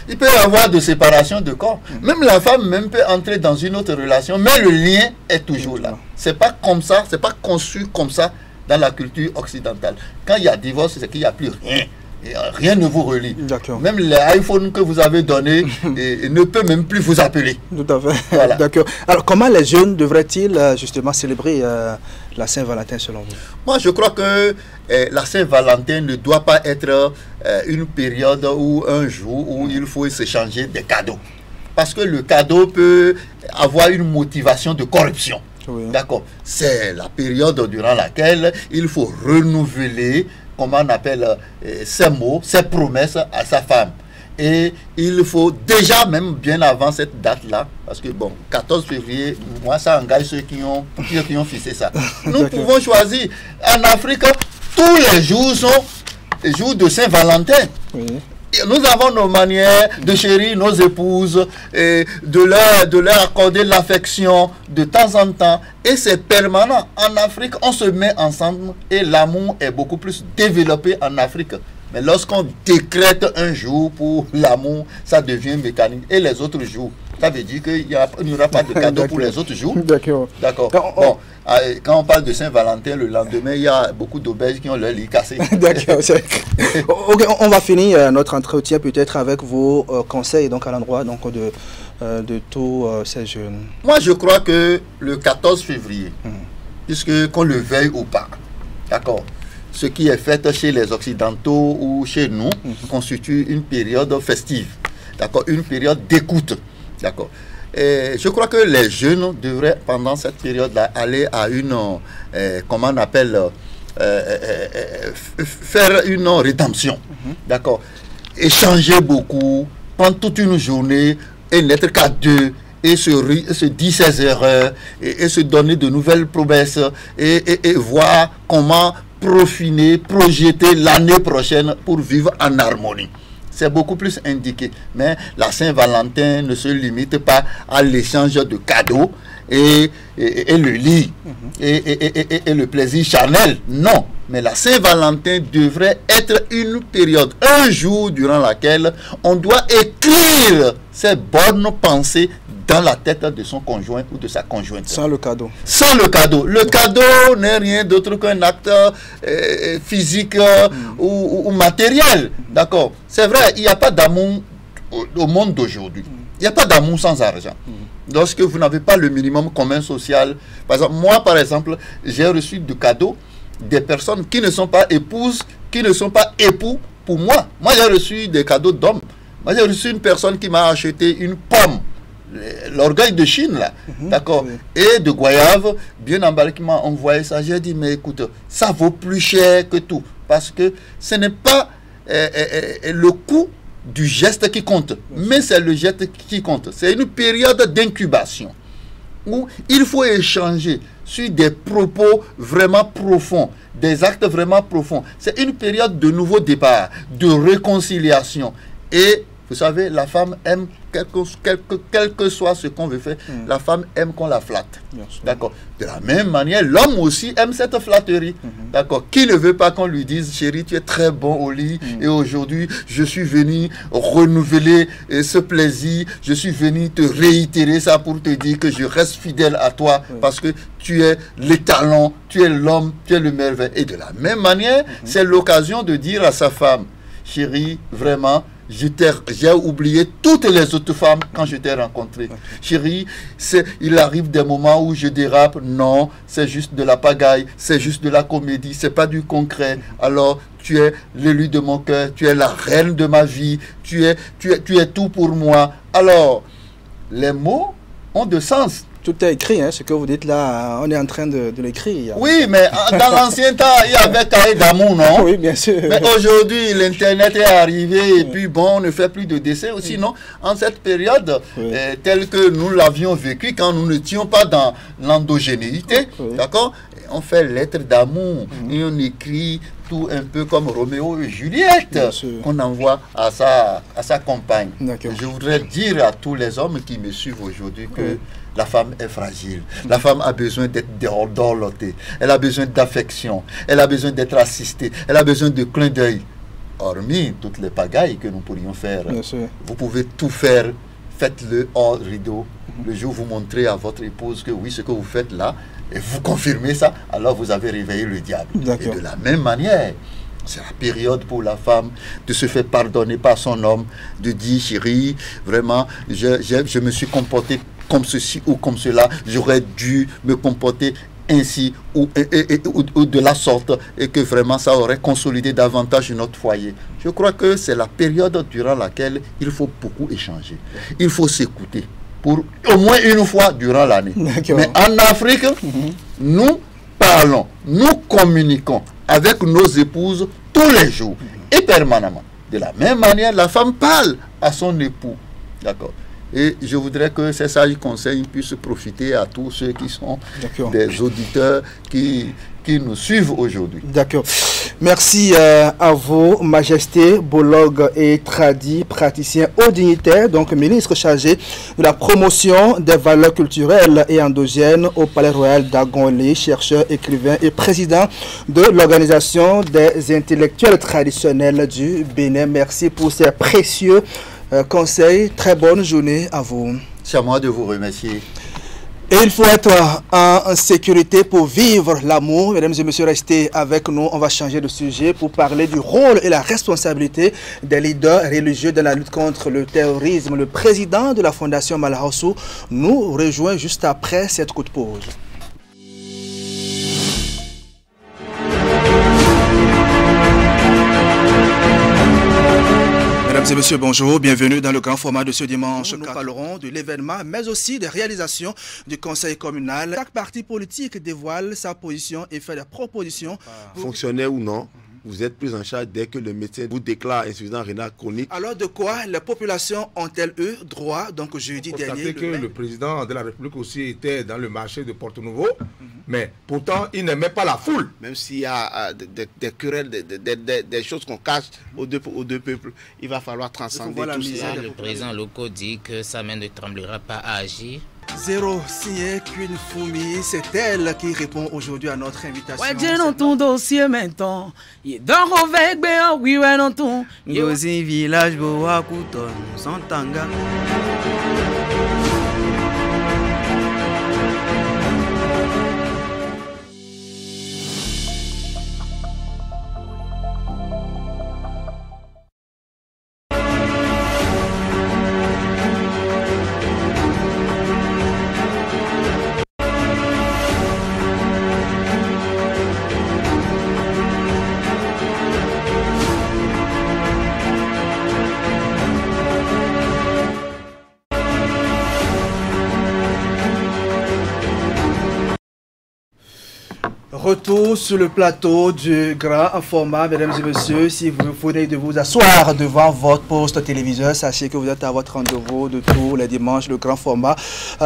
Il peut y avoir de séparation de corps. Même la femme même peut entrer dans une autre relation, mais le lien est toujours là. C'est pas comme ça, c'est pas conçu comme ça dans la culture occidentale. Quand il y a divorce, c'est qu'il n'y a plus rien. Et rien ne vous relie. Même les iPhones que vous avez donnés ne peut même plus vous appeler. Tout à fait. Voilà. D'accord. Alors, comment les jeunes devraient-ils justement célébrer la Saint-Valentin selon vous? Moi, je crois que la Saint-Valentin ne doit pas être une période ou un jour où il faut s'échanger des cadeaux. Parce que le cadeau peut avoir une motivation de corruption. D'accord. C'est la période durant laquelle il faut renouveler, comment on appelle, ses mots, ses promesses à sa femme. Et il faut déjà, même bien avant cette date-là, parce que bon, 14 février, moi ça engage ceux qui ont fixé ça. Nous pouvons choisir. En Afrique, tous les jours sont les jours de Saint-Valentin. Nous avons nos manières de chérir nos épouses, et de leur accorder l'affection de temps en temps. Et c'est permanent. En Afrique, on se met ensemble et l'amour est beaucoup plus développé en Afrique. Mais lorsqu'on décrète un jour pour l'amour, ça devient mécanique. Et les autres jours, ça veut dire qu'il n'y aura pas de cadeau pour les autres jours. D'accord. Bon, quand on parle de Saint-Valentin, le lendemain, il y a beaucoup d'auberges qui ont leur lit cassé. D'accord. Okay, on va finir notre entretien peut-être avec vos conseils donc à l'endroit de tous ces jeunes. Moi, je crois que le 14 février, puisque qu'on le veuille ou pas. D'accord. Ce qui est fait chez les Occidentaux ou chez nous constitue une période festive. D'accord. Une période d'écoute. D'accord. Et je crois que les jeunes devraient, pendant cette période-là, aller à une, comment on appelle, faire une rédemption. D'accord. Échanger beaucoup, prendre toute une journée et n'être qu'à deux, et se dire ses erreurs, et se donner de nouvelles promesses, et voir comment projeter l'année prochaine pour vivre en harmonie. C'est beaucoup plus indiqué. Mais la Saint-Valentin ne se limite pas à l'échange de cadeaux et le lit et le plaisir charnel. Non. Mais la Saint-Valentin devrait être une période, un jour durant laquelle on doit écrire ses bonnes pensées dans la tête de son conjoint ou de sa conjointe. Sans le cadeau. Sans le cadeau. Le cadeau n'est rien d'autre qu'un acte physique ou matériel. D'accord. C'est vrai, il n'y a pas d'amour au monde d'aujourd'hui. Il n'y a pas d'amour sans argent. Lorsque vous n'avez pas le minimum commun social. Par exemple, moi, par exemple, j'ai reçu de cadeaux des personnes qui ne sont pas épouses, qui ne sont pas époux pour moi. Moi, j'ai reçu des cadeaux d'hommes. Moi, j'ai reçu une personne qui m'a acheté une pomme. L'orgueil de Chine, là, d'accord, et de goyave, bien emballé, qui m'a envoyé ça. J'ai dit, mais écoute, ça vaut plus cher que tout, parce que ce n'est pas le coût du geste qui compte, mais c'est le geste qui compte. C'est une période d'incubation où il faut échanger sur des propos vraiment profonds, des actes vraiment profonds. C'est une période de nouveau départ, de réconciliation. Et vous savez, la femme aime, quel que soit ce qu'on veut faire, la femme aime qu'on la flatte. D'accord. De la même manière, l'homme aussi aime cette flatterie. D'accord. Qui ne veut pas qu'on lui dise, chérie, tu es très bon au lit, et aujourd'hui, je suis venu renouveler ce plaisir, je suis venu te réitérer ça pour te dire que je reste fidèle à toi, parce que tu es l'étalon, tu es l'homme, tu es le merveille. Et de la même manière, c'est l'occasion de dire à sa femme, chérie, vraiment, j'ai oublié toutes les autres femmes quand je t'ai rencontré. Chérie, il arrive des moments où je dérape. Non, c'est juste de la pagaille, c'est juste de la comédie, c'est pas du concret. Alors, tu es l'élu de mon cœur, tu es la reine de ma vie, tu es tout pour moi. Alors, les mots ont de sens. Tout est écrit, hein, ce que vous dites là, on est en train de l'écrire. Oui, mais dans l'ancien temps, il y avait cahier d'amour, non? Oui, bien sûr. Mais aujourd'hui, l'Internet est arrivé et puis bon, on ne fait plus de dessins. Sinon, en cette période, telle que nous l'avions vécu, quand nous n'étions pas dans l'endogénéité, d'accord, on fait lettre d'amour et on écrit tout un peu comme Roméo et Juliette qu'on envoie à sa compagne. Je voudrais dire à tous les hommes qui me suivent aujourd'hui que la femme est fragile. La femme a besoin d'être dorlotée. Elle a besoin d'affection. Elle a besoin d'être assistée. Elle a besoin de clin d'œil. Hormis toutes les pagailles que nous pourrions faire, vous pouvez tout faire. Faites-le hors rideau. Le jour où vous montrez à votre épouse que oui, ce que vous faites là, et vous confirmez ça, alors vous avez réveillé le diable. Et de la même manière, c'est la période pour la femme de se faire pardonner par son homme, de dire, chérie, vraiment, je me suis comporté comme ceci ou comme cela, j'aurais dû me comporter ainsi ou de la sorte, et que vraiment ça aurait consolidé davantage notre foyer. Je crois que c'est la période durant laquelle il faut beaucoup échanger. Il faut s'écouter pour au moins une fois durant l'année. Mais en Afrique, nous parlons, nous communiquons avec nos épouses tous les jours et permanemment. De la même manière, la femme parle à son époux. D'accord. Et je voudrais que ces sages conseils puissent profiter à tous ceux qui sont des auditeurs qui nous suivent aujourd'hui. D'accord. Merci à vous, Majesté, bologue et tradi, praticien haut dignitaire, donc ministre chargé de la promotion des valeurs culturelles et endogènes au Palais Royal d'Agongli, chercheur, écrivain et président de l'Organisation des intellectuels traditionnels du Bénin. Merci pour ces précieux conseils. Très bonne journée à vous. C'est à moi de vous remercier. Et il faut être en sécurité pour vivre l'amour. Mesdames et messieurs, restez avec nous. On va changer de sujet pour parler du rôle et la responsabilité des leaders religieux dans la lutte contre le terrorisme. Le président de la Fondation Malahoussou nous rejoint juste après cette courte pause. Mesdames et messieurs, bonjour, bienvenue dans le grand format de ce dimanche. Nous parlerons de l'événement, mais aussi des réalisations du conseil communal. Chaque parti politique dévoile sa position et fait des propositions. Fonctionnaire ou non, vous êtes pris en charge dès que le médecin vous déclare insuffisance rénale chronique. Alors de quoi les populations ont-elles eu droit? Donc jeudi dernier... que le président de la République aussi était dans le marché de Porto-Novo, mais pourtant il n'aimait pas la foule. Même s'il y a des querelles, des choses qu'on cache aux deux peuples, il va falloir transcender tout ça. Le président Loko dit que sa main ne tremblera pas à agir. Zéro signé qu'une fourmi, c'est elle qui répond aujourd'hui à notre invitation. Ouais, j'ai dans ton dossier maintenant. Il est dans Rovec, oui, ouais, dans ton. Gozi village, Boa, Kouton, Santanga. Retour sur le plateau du grand format, mesdames et messieurs. Si vous venez de vous asseoir devant votre poste téléviseur, sachez que vous êtes à votre rendez-vous de tous les dimanches, le grand format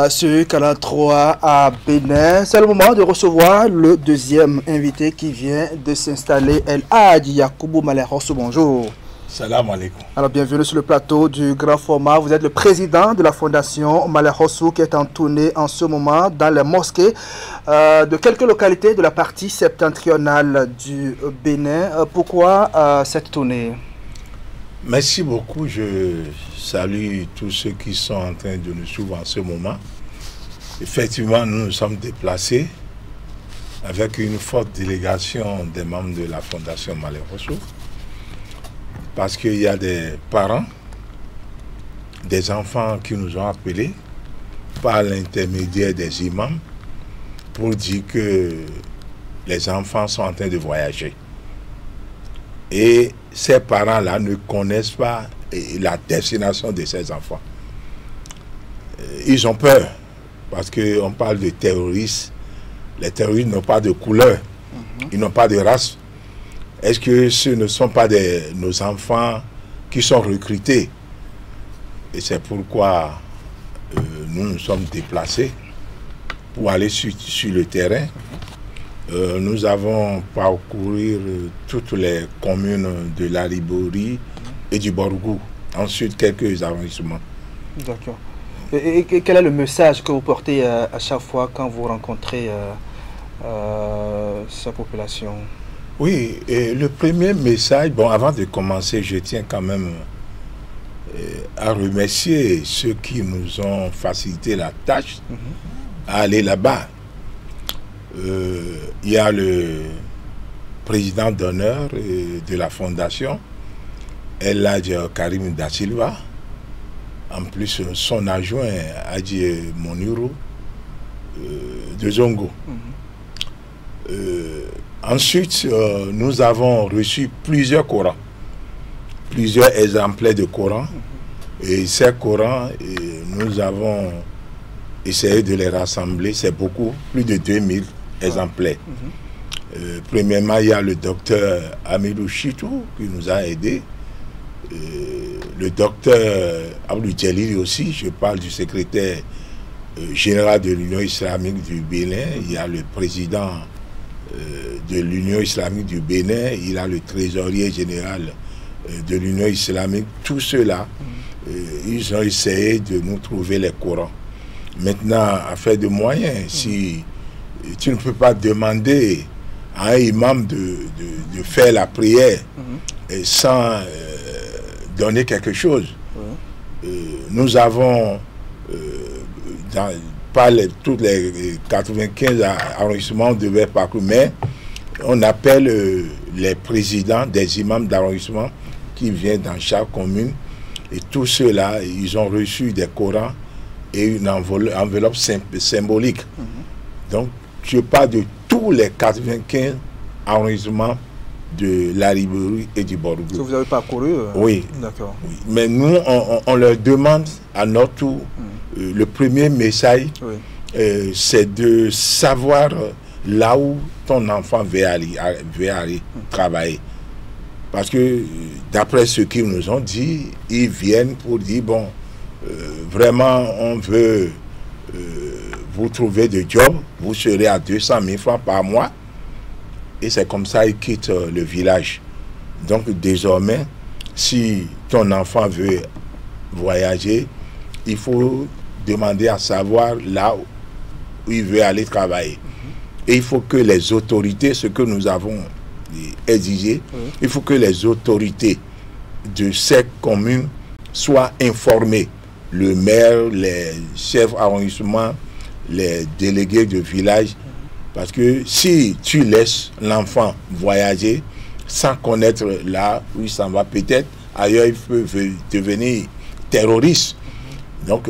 sur Canal 3 à Bénin. C'est le moment de recevoir le deuxième invité qui vient de s'installer, El Hadji Yakubu Malerosso. Bonjour. Salam alaikum. Alors bienvenue sur le plateau du grand format. Vous êtes le président de la fondation Malerosso qui est en tournée en ce moment dans les mosquées de quelques localités de la partie septentrionale du Bénin. Pourquoi cette tournée? Merci beaucoup. Je salue tous ceux qui sont en train de nous suivre en ce moment. Effectivement, nous nous sommes déplacés avec une forte délégation des membres de la fondation Malerosso. Parce qu'il y a des parents, des enfants qui nous ont appelés par l'intermédiaire des imams pour dire que les enfants sont en train de voyager. Et ces parents-là ne connaissent pas la destination de ces enfants. Ils ont peur parce qu'on parle de terroristes. Les terroristes n'ont pas de couleur, ils n'ont pas de race. Est-ce que ce ne sont pas nos enfants qui sont recrutés? Et c'est pourquoi nous nous sommes déplacés pour aller sur le terrain. Nous avons parcouru toutes les communes de la Ribori et du Borgou. Ensuite, quelques arrondissements. D'accord. Et quel est le message que vous portez à chaque fois quand vous rencontrez sa population? Oui, et le premier message, bon, avant de commencer, je tiens quand même à remercier ceux qui nous ont facilité la tâche à aller là-bas. Il y a le président d'honneur de la fondation, El Hadji Karim Da Silva, en plus son adjoint, Hadji Moniro de Zongo. Ensuite, nous avons reçu plusieurs Corans, plusieurs exemplaires de Corans. Et ces Corans, nous avons essayé de les rassembler. C'est beaucoup, plus de 2000 exemplaires. Premièrement, il y a le docteur Amidou Chitou qui nous a aidés. Le docteur Abdou Djelili aussi, je parle du secrétaire général de l'Union islamique du Bénin. Il y a le président de l'Union islamique du Bénin, il a le trésorier général de l'Union islamique. Tous ceux-là, ils ont essayé de nous trouver les Corans. Maintenant, affaire de moyens, si tu ne peux pas demander à un imam de faire la prière sans donner quelque chose. Nous avons pas toutes les 95 arrondissements, on devait parcourir, mais on appelle les présidents des imams d'arrondissement qui viennent dans chaque commune, et tous ceux-là, ils ont reçu des Corans et une enveloppe symbolique. Donc, je parle de tous les 95 arrondissements de l'Alibori et du Borgo. Que vous avez parcouru Oui. D'accord. Oui. Mais nous, on leur demande à notre tour, le premier message, c'est de savoir là où ton enfant veut aller travailler. Parce que d'après ce qu'ils nous ont dit, ils viennent pour dire, bon, vraiment, on veut vous trouver de job, vous serez à 200 000 francs par mois. Et c'est comme ça qu'ils quittent le village. Donc désormais, si ton enfant veut voyager, il faut demander à savoir là où il veut aller travailler. Et il faut que les autorités, ce que nous avons exigé, il faut que les autorités de ces communes soient informées. Le maire, les chefs d'arrondissement, les délégués de village. Parce que si tu laisses l'enfant voyager sans connaître là où il s'en va, peut-être ailleurs il peut devenir terroriste. Donc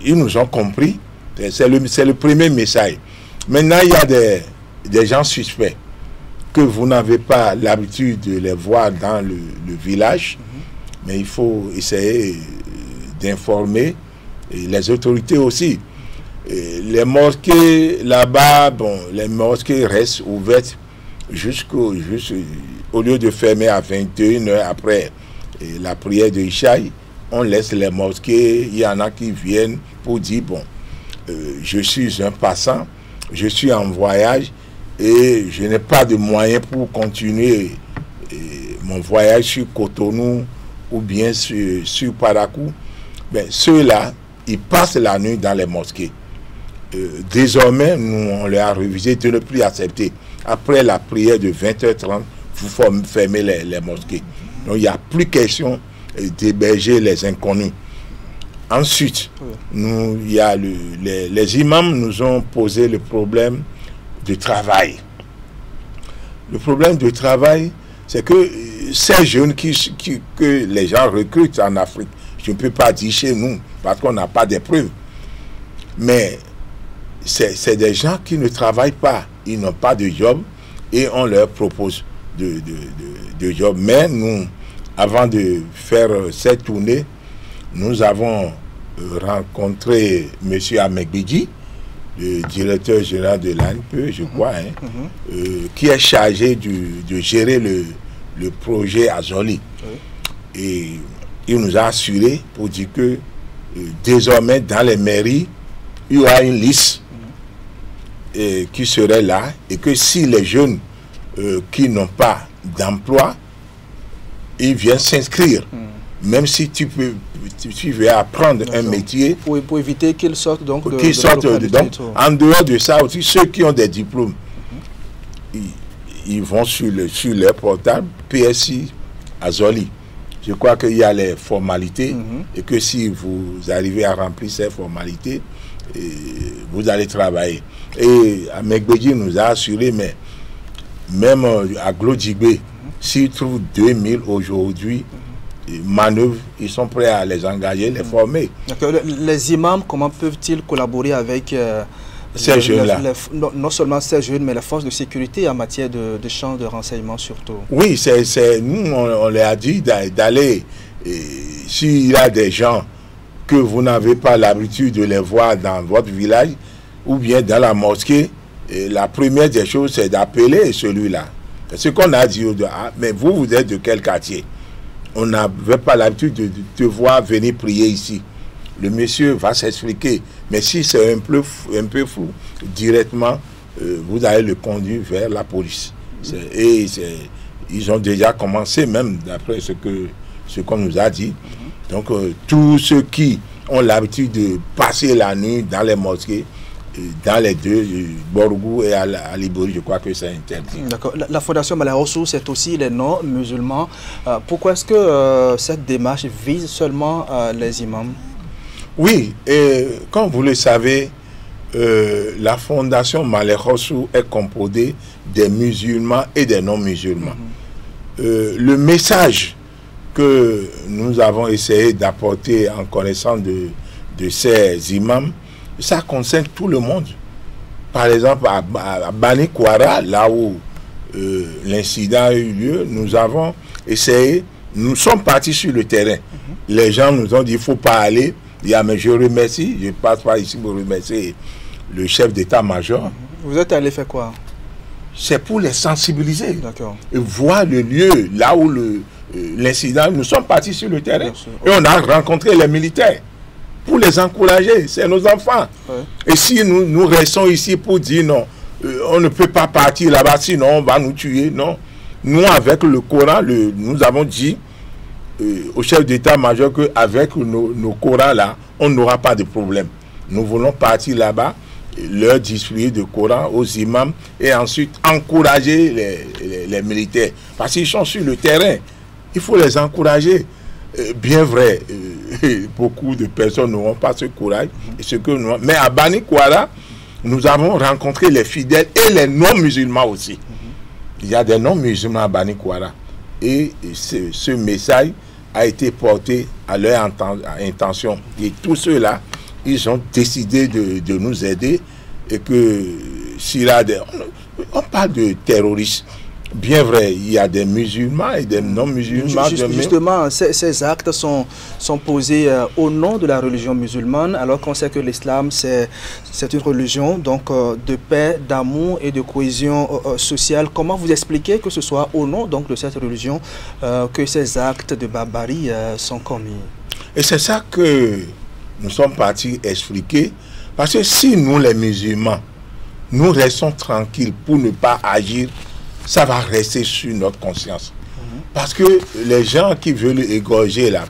ils nous ont compris. C'est le premier message. Maintenant, il y a des gens suspects que vous n'avez pas l'habitude de les voir dans le village, mais il faut essayer d'informer les autorités aussi. Les mosquées là-bas, bon, les mosquées restent ouvertes au lieu de fermer à 21h après la prière de Ishaï, on laisse les mosquées. Il y en a qui viennent pour dire, bon, je suis un passant, je suis en voyage et je n'ai pas de moyens pour continuer mon voyage sur Cotonou ou bien sur Parakou. Ben, ceux-là, ils passent la nuit dans les mosquées. Désormais, nous, on leur a révisé de ne plus accepter. Après la prière de 20h30, vous fermez les mosquées. Donc, il n'y a plus question d'héberger les inconnus. Ensuite, il y a les imams nous ont posé le problème de travail. Le problème de travail, c'est que ces jeunes que les gens recrutent en Afrique, je ne peux pas dire chez nous, parce qu'on n'a pas de preuves. Mais c'est des gens qui ne travaillent pas, ils n'ont pas de job et on leur propose de job. Mais nous, avant de faire cette tournée, nous avons rencontré M. Amegbedji, le directeur général de l'ANPE, je crois, qui est chargé de gérer le projet à Zoli. Et il nous a assuré pour dire que désormais dans les mairies, il y aura une liste qui serait là et que si les jeunes qui n'ont pas d'emploi, ils viennent s'inscrire. Même si tu veux apprendre un métier. Pour éviter qu'ils sortent donc en dehors de ça aussi, ceux qui ont des diplômes, ils vont sur leur portable PSI à Zoli. Je crois qu'il y a les formalités et que si vous arrivez à remplir ces formalités, vous allez travailler. Et Amegbedji nous a assuré, mais même à Glodjigbe, s'ils trouvent 2000 aujourd'hui, manœuvres, ils sont prêts à les engager, les former. Les imams, comment peuvent-ils collaborer avec ces jeunes-là? Non seulement ces jeunes, mais les forces de sécurité en matière de champs de renseignement surtout. Oui, nous, on leur a dit d'aller, s'il y a des gens que vous n'avez pas l'habitude de les voir dans votre village ou bien dans la mosquée, la première des choses, c'est d'appeler celui-là. Ce qu'on a dit, mais vous êtes de quel quartier? On n'avait pas l'habitude de te voir venir prier ici. Le monsieur va s'expliquer. Mais si c'est un peu flou, directement, vous allez le conduire vers la police. Et ils ont déjà commencé, même d'après ce qu'on nous a dit. Donc, tous ceux qui ont l'habitude de passer la nuit dans les mosquées, dans les deux, Borgou et Alibori, je crois que c'est interdit. D'accord. La Fondation Malahosou, c'est aussi les non-musulmans. Pourquoi est-ce que cette démarche vise seulement les imams? Oui, et comme vous le savez, la Fondation Malahosou est composée des musulmans et des non-musulmans. Le message que nous avons essayé d'apporter en connaissance de ces imams, ça concerne tout le monde. Par exemple, à Bani Kwara, là où l'incident a eu lieu, nous avons essayé, nous sommes partis sur le terrain. Les gens nous ont dit il ne faut pas aller. Mais je remercie, je passe par ici pour remercier le chef d'état-major. Vous êtes allé faire quoi? C'est pour les sensibiliser. D'accord. Et voir le lieu, là où l'incident, nous sommes partis sur le terrain. Et on a rencontré les militaires pour les encourager. C'est nos enfants. Ouais. Et si nous restons ici pour dire non, on ne peut pas partir là-bas, sinon on va nous tuer. Non. Nous, avec le Coran, nous avons dit au chef d'état-major qu'avec nos Corans là, on n'aura pas de problème. Nous voulons partir là-bas, leur distribuer de Coran aux imams et ensuite encourager les militaires. Parce qu'ils sont sur le terrain. Il faut les encourager. Bien vrai, beaucoup de personnes n'auront pas ce courage. Mais à Bani Kouara, nous avons rencontré les fidèles et les non-musulmans aussi. Il y a des non-musulmans à Bani Kouara. Et ce message a été porté à leur intention. Et tous ceux-là, ils ont décidé de nous aider. Et que s'il y a on parle de terroristes. Bien vrai, il y a des musulmans et des non-musulmans. Justement, ces actes sont posés au nom de la religion musulmane, alors qu'on sait que l'islam, c'est une religion donc de paix, d'amour et de cohésion sociale. Comment vous expliquez que ce soit au nom donc, de cette religion que ces actes de barbarie sont commis? Et c'est ça que nous sommes partis expliquer. Parce que si nous, les musulmans, nous restons tranquilles pour ne pas agir, ça va rester sur notre conscience. Parce que les gens qui veulent égorger là,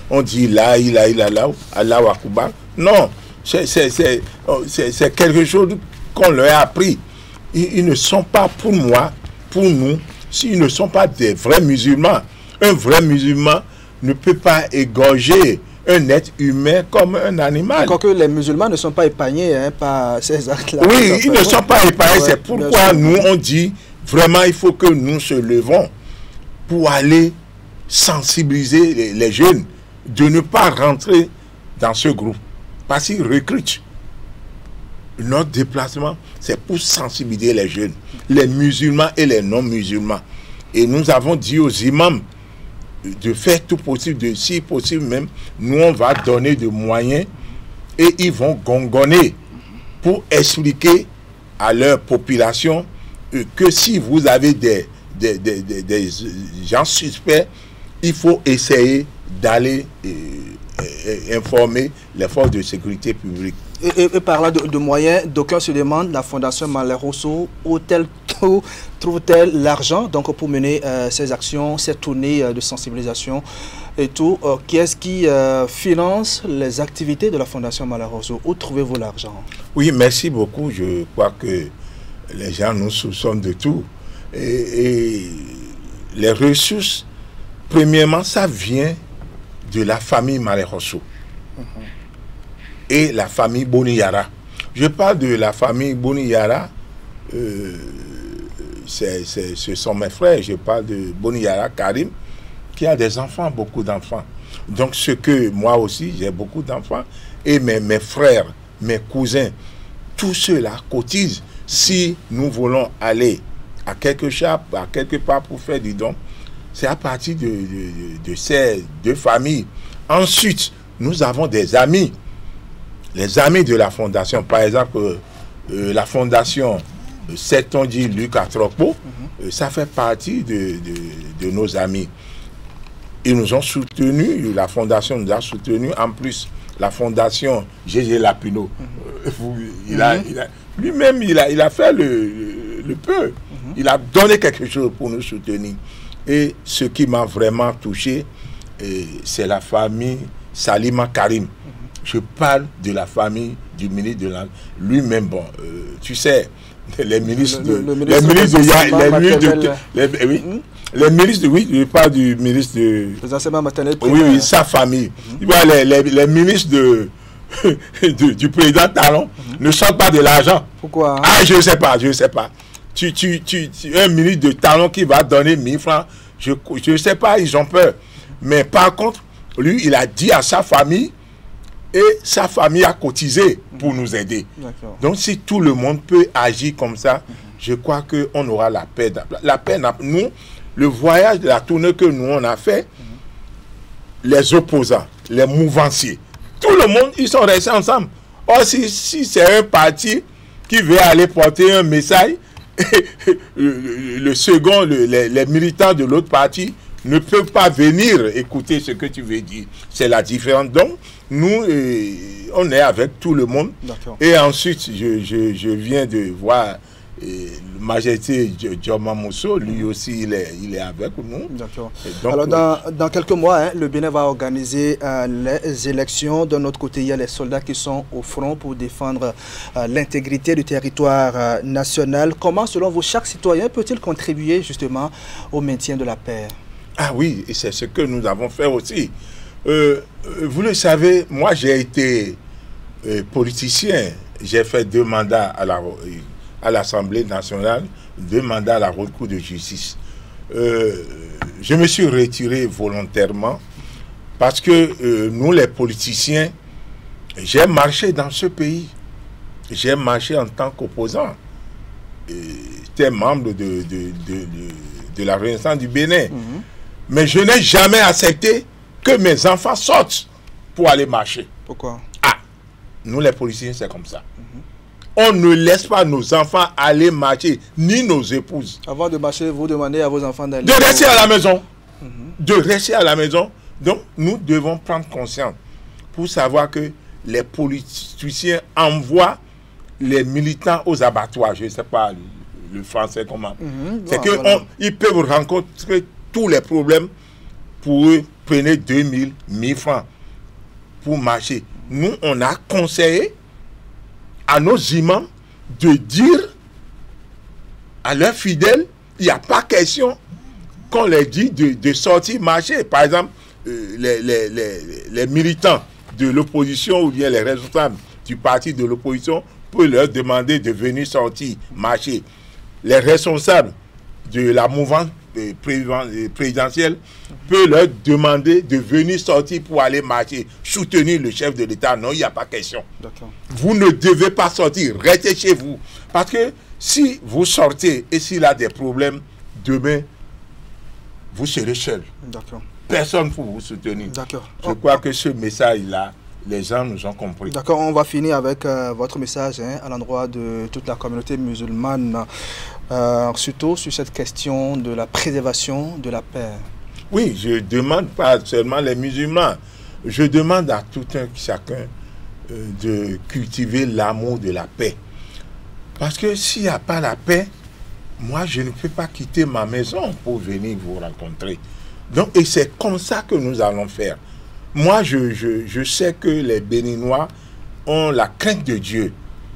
on dit là, Allahu Akbar. Non, c'est quelque chose qu'on leur a appris. Ils ne sont pas pour moi, pour nous, s'ils ne sont pas des vrais musulmans. Un vrai musulman ne peut pas égorger un être humain comme un animal. Quoique les musulmans ne sont pas épargnés par ces actes-là. Oui, ils ne sont pas épargnés. C'est pourquoi nous, on dit vraiment, il faut que nous se levons pour aller sensibiliser les jeunes de ne pas rentrer dans ce groupe. Parce qu'ils recrutent. Notre déplacement, c'est pour sensibiliser les jeunes, les musulmans et les non-musulmans. Et nous avons dit aux imams de faire tout possible, si possible même, nous on va donner des moyens et ils vont gongonner pour expliquer à leur population que si vous avez des gens suspects, il faut essayer d'aller informer les forces de sécurité publique. Et parlant de moyens, d'aucuns se demandent, la Fondation Malher Rosso trouve-t-elle l'argent donc pour mener ces actions, ces tournées de sensibilisation et tout? Qui est-ce qui finance les activités de la Fondation Malher Rosso? Où trouvez-vous l'argent? Oui, merci beaucoup. Je crois que les gens nous soupçonnent de tout. Et les ressources, premièrement, ça vient de la famille Malher Rosso. Et la famille Boniyara. Je parle de la famille Boniyara, ce sont mes frères. Je parle de Boniyara Karim, qui a des enfants, beaucoup d'enfants. Donc ce que moi aussi, j'ai beaucoup d'enfants, et mes frères, mes cousins, tous ceux-là cotisent. Si nous voulons aller à quelque part pour faire du don, c'est à partir de ces deux familles. Ensuite, nous avons des amis. Les amis de la fondation, par exemple, la fondation Setonji Luc Atropo, ça fait partie de nos amis. Ils nous ont soutenus, la fondation nous a soutenus. En plus, la fondation Gégé Lapino, lui-même, il a fait le peu. Il a donné quelque chose pour nous soutenir. Et ce qui m'a vraiment touché, c'est la famille Salima Karim. Je parle de la famille du ministre de l'Intérieur. Lui-même, bon, tu sais, les ministres les ministres, oui, je parle du ministre de... Les enseignements maternels. Oui, sa famille. Les ministres du président Talon ne sortent pas de l'argent. Pourquoi? Ah, je ne sais pas. Un ministre de Talon qui va donner 1000 francs, je ne sais pas, ils ont peur. Mais par contre, lui, il a dit à sa famille, et sa famille a cotisé pour nous aider. Donc si tout le monde peut agir comme ça, je crois qu'on aura la paix. La paix, nous, le voyage de la tournée que nous, on a fait, les opposants, les mouvanciers, tout le monde, ils sont restés ensemble. Or, si c'est un parti qui veut aller porter un message, le second, les militants de l'autre parti ne peuvent pas venir écouter ce que tu veux dire. C'est la différence. Donc, nous, on est avec tout le monde. Et ensuite, je viens de voir Majesté Djoma Mousso, lui aussi, il est avec nous. D'accord. Alors, dans quelques mois, le Bénin va organiser les élections. De notre côté, il y a les soldats qui sont au front pour défendre l'intégrité du territoire national. Comment, selon vous, chaque citoyen peut-il contribuer justement au maintien de la paix? Ah oui, et c'est ce que nous avons fait aussi. Vous le savez, moi j'ai été politicien. J'ai fait 2 mandats à l'Assemblée nationale, 2 mandats à la Haute Cour de justice. Je me suis retiré volontairement parce que nous, les politiciens, j'ai marché dans ce pays. J'ai marché en tant qu'opposant. J'étais membre de la Renaissance du Bénin. Mais je n'ai jamais accepté que mes enfants sortent pour aller marcher. Pourquoi? Ah, nous les politiciens, c'est comme ça. On ne laisse pas nos enfants aller marcher, ni nos épouses. Avant de marcher, vous demandez à vos enfants d'aller... De rester à la maison. De rester à la maison. Donc, nous devons prendre conscience pour savoir que les politiciens envoient les militants aux abattoirs. Je ne sais pas le français comment. C'est qu'ils peuvent rencontrer tous les problèmes pour eux, prenez 2000, 1000 francs pour marcher. Nous, on a conseillé à nos imams de dire à leurs fidèles, il n'y a pas question qu'on leur dit de sortir marcher. Par exemple, les militants de l'opposition ou bien les responsables du parti de l'opposition peuvent leur demander de venir sortir marcher. Les responsables de la mouvance présidentielle peut leur demander de venir sortir pour aller marcher, soutenir le chef de l'État. Non, il n'y a pas question. Vous ne devez pas sortir, restez chez vous. Parce que si vous sortez et s'il a des problèmes, demain, vous serez seul. Personne pour vous soutenir. Je crois que ce message-là, les gens nous ont compris. D'accord, on va finir avec votre message à l'endroit de toute la communauté musulmane, surtout sur cette question de la préservation de la paix. Oui, je demande pas seulement les musulmans, je demande à tout un chacun de cultiver l'amour de la paix. Parce que s'il n'y a pas la paix, moi je ne peux pas quitter ma maison pour venir vous rencontrer. Donc, et c'est comme ça que nous allons faire. Moi, je sais que les Béninois ont la crainte de Dieu.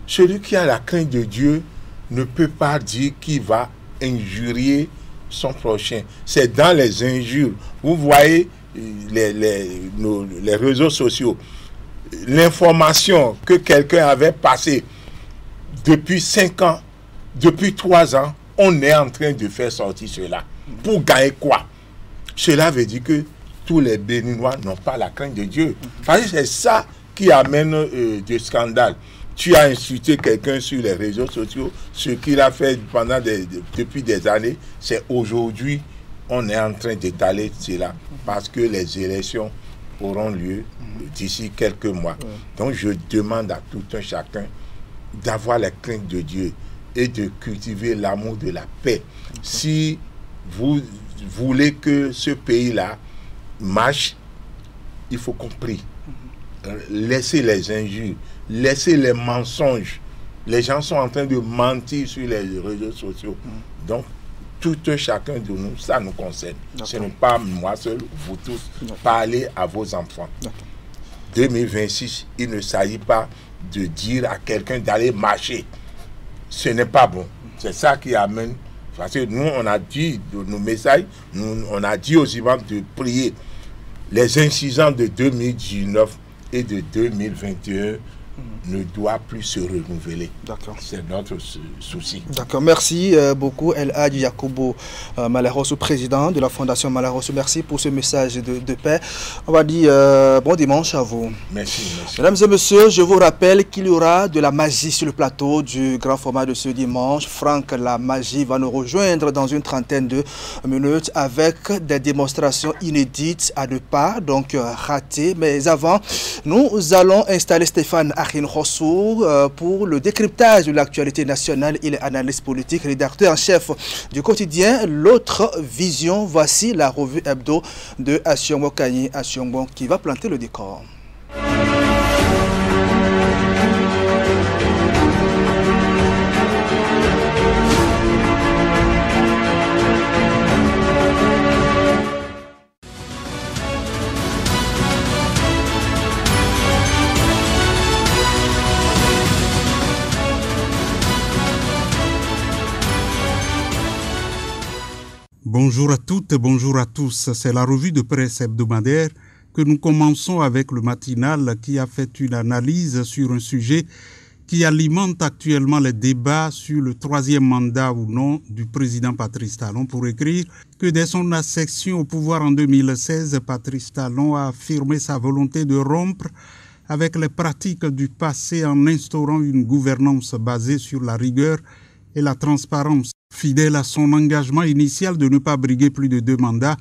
Celui qui a la crainte de Dieu ne peut pas dire qu'il va injurier son prochain. C'est dans les injures. Vous voyez les réseaux sociaux. L'information que quelqu'un avait passée depuis 5 ans, depuis 3 ans, on est en train de faire sortir cela. Pour gagner quoi? Cela veut dire que tous les Béninois n'ont pas la crainte de Dieu. Parce que c'est ça qui amène des scandales. Tu as insulté quelqu'un sur les réseaux sociaux, ce qu'il a fait depuis des années, c'est aujourd'hui, on est en train d'étaler cela, parce que les élections auront lieu d'ici quelques mois. Donc je demande à tout un chacun d'avoir la crainte de Dieu et de cultiver l'amour de la paix. Si vous voulez que ce pays-là marche, il faut qu'on prie. Laissez les injures, laissez les mensonges. Les gens sont en train de mentir sur les réseaux sociaux. Donc, tout un chacun de nous, ça nous concerne. Ce n'est pas moi seul, vous tous. Parlez à vos enfants. 2026, il ne s'agit pas de dire à quelqu'un d'aller marcher. Ce n'est pas bon. C'est ça qui amène. Parce que nous, on a dit de nos messages, on a dit aux imams de prier. Les incidents de 2019 et de 2021 ne doit plus se renouveler. D'accord. C'est notre souci. D'accord. Merci beaucoup, El Hadji Yakubu Malarosso, président de la Fondation Malarosso. Merci pour ce message de paix. On va dire bon dimanche à vous. Merci. Mesdames et messieurs, je vous rappelle qu'il y aura de la magie sur le plateau du grand format de ce dimanche. Franck La Magie va nous rejoindre dans une trentaine de minutes avec des démonstrations inédites à ne pas donc rater. Mais avant, nous allons installer Stéphane Achin Rossou pour le décryptage de l'actualité nationale. Il est analyste politique, rédacteur en chef du quotidien L'Autre Vision. Voici la revue hebdo de Asiongbo Kanyi Asiongbo qui va planter le décor. Bonjour à toutes, bonjour à tous. C'est la revue de presse hebdomadaire que nous commençons avec le matinal qui a fait une analyse sur un sujet qui alimente actuellement les débats sur le troisième mandat ou non du président Patrice Talon. Pour écrire que dès son accession au pouvoir en 2016, Patrice Talon a affirmé sa volonté de rompre avec les pratiques du passé en instaurant une gouvernance basée sur la rigueur et la transparence. Fidèle à son engagement initial de ne pas briguer plus de 2 mandats,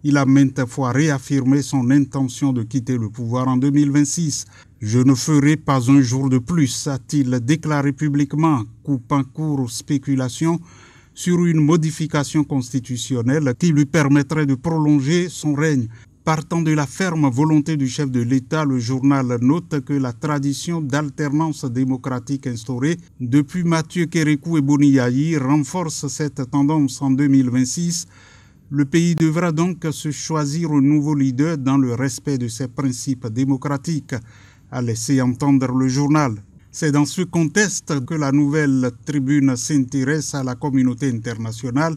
il a maintes fois réaffirmé son intention de quitter le pouvoir en 2026. « Je ne ferai pas un jour de plus », a-t-il déclaré publiquement, coupant court aux spéculations sur une modification constitutionnelle qui lui permettrait de prolonger son règne. Partant de la ferme volonté du chef de l'État, le journal note que la tradition d'alternance démocratique instaurée depuis Mathieu Kérékou et Boni Yayi renforce cette tendance en 2026. Le pays devra donc se choisir un nouveau leader dans le respect de ses principes démocratiques, a laissé entendre le journal. C'est dans ce contexte que la Nouvelle Tribune s'intéresse à la communauté internationale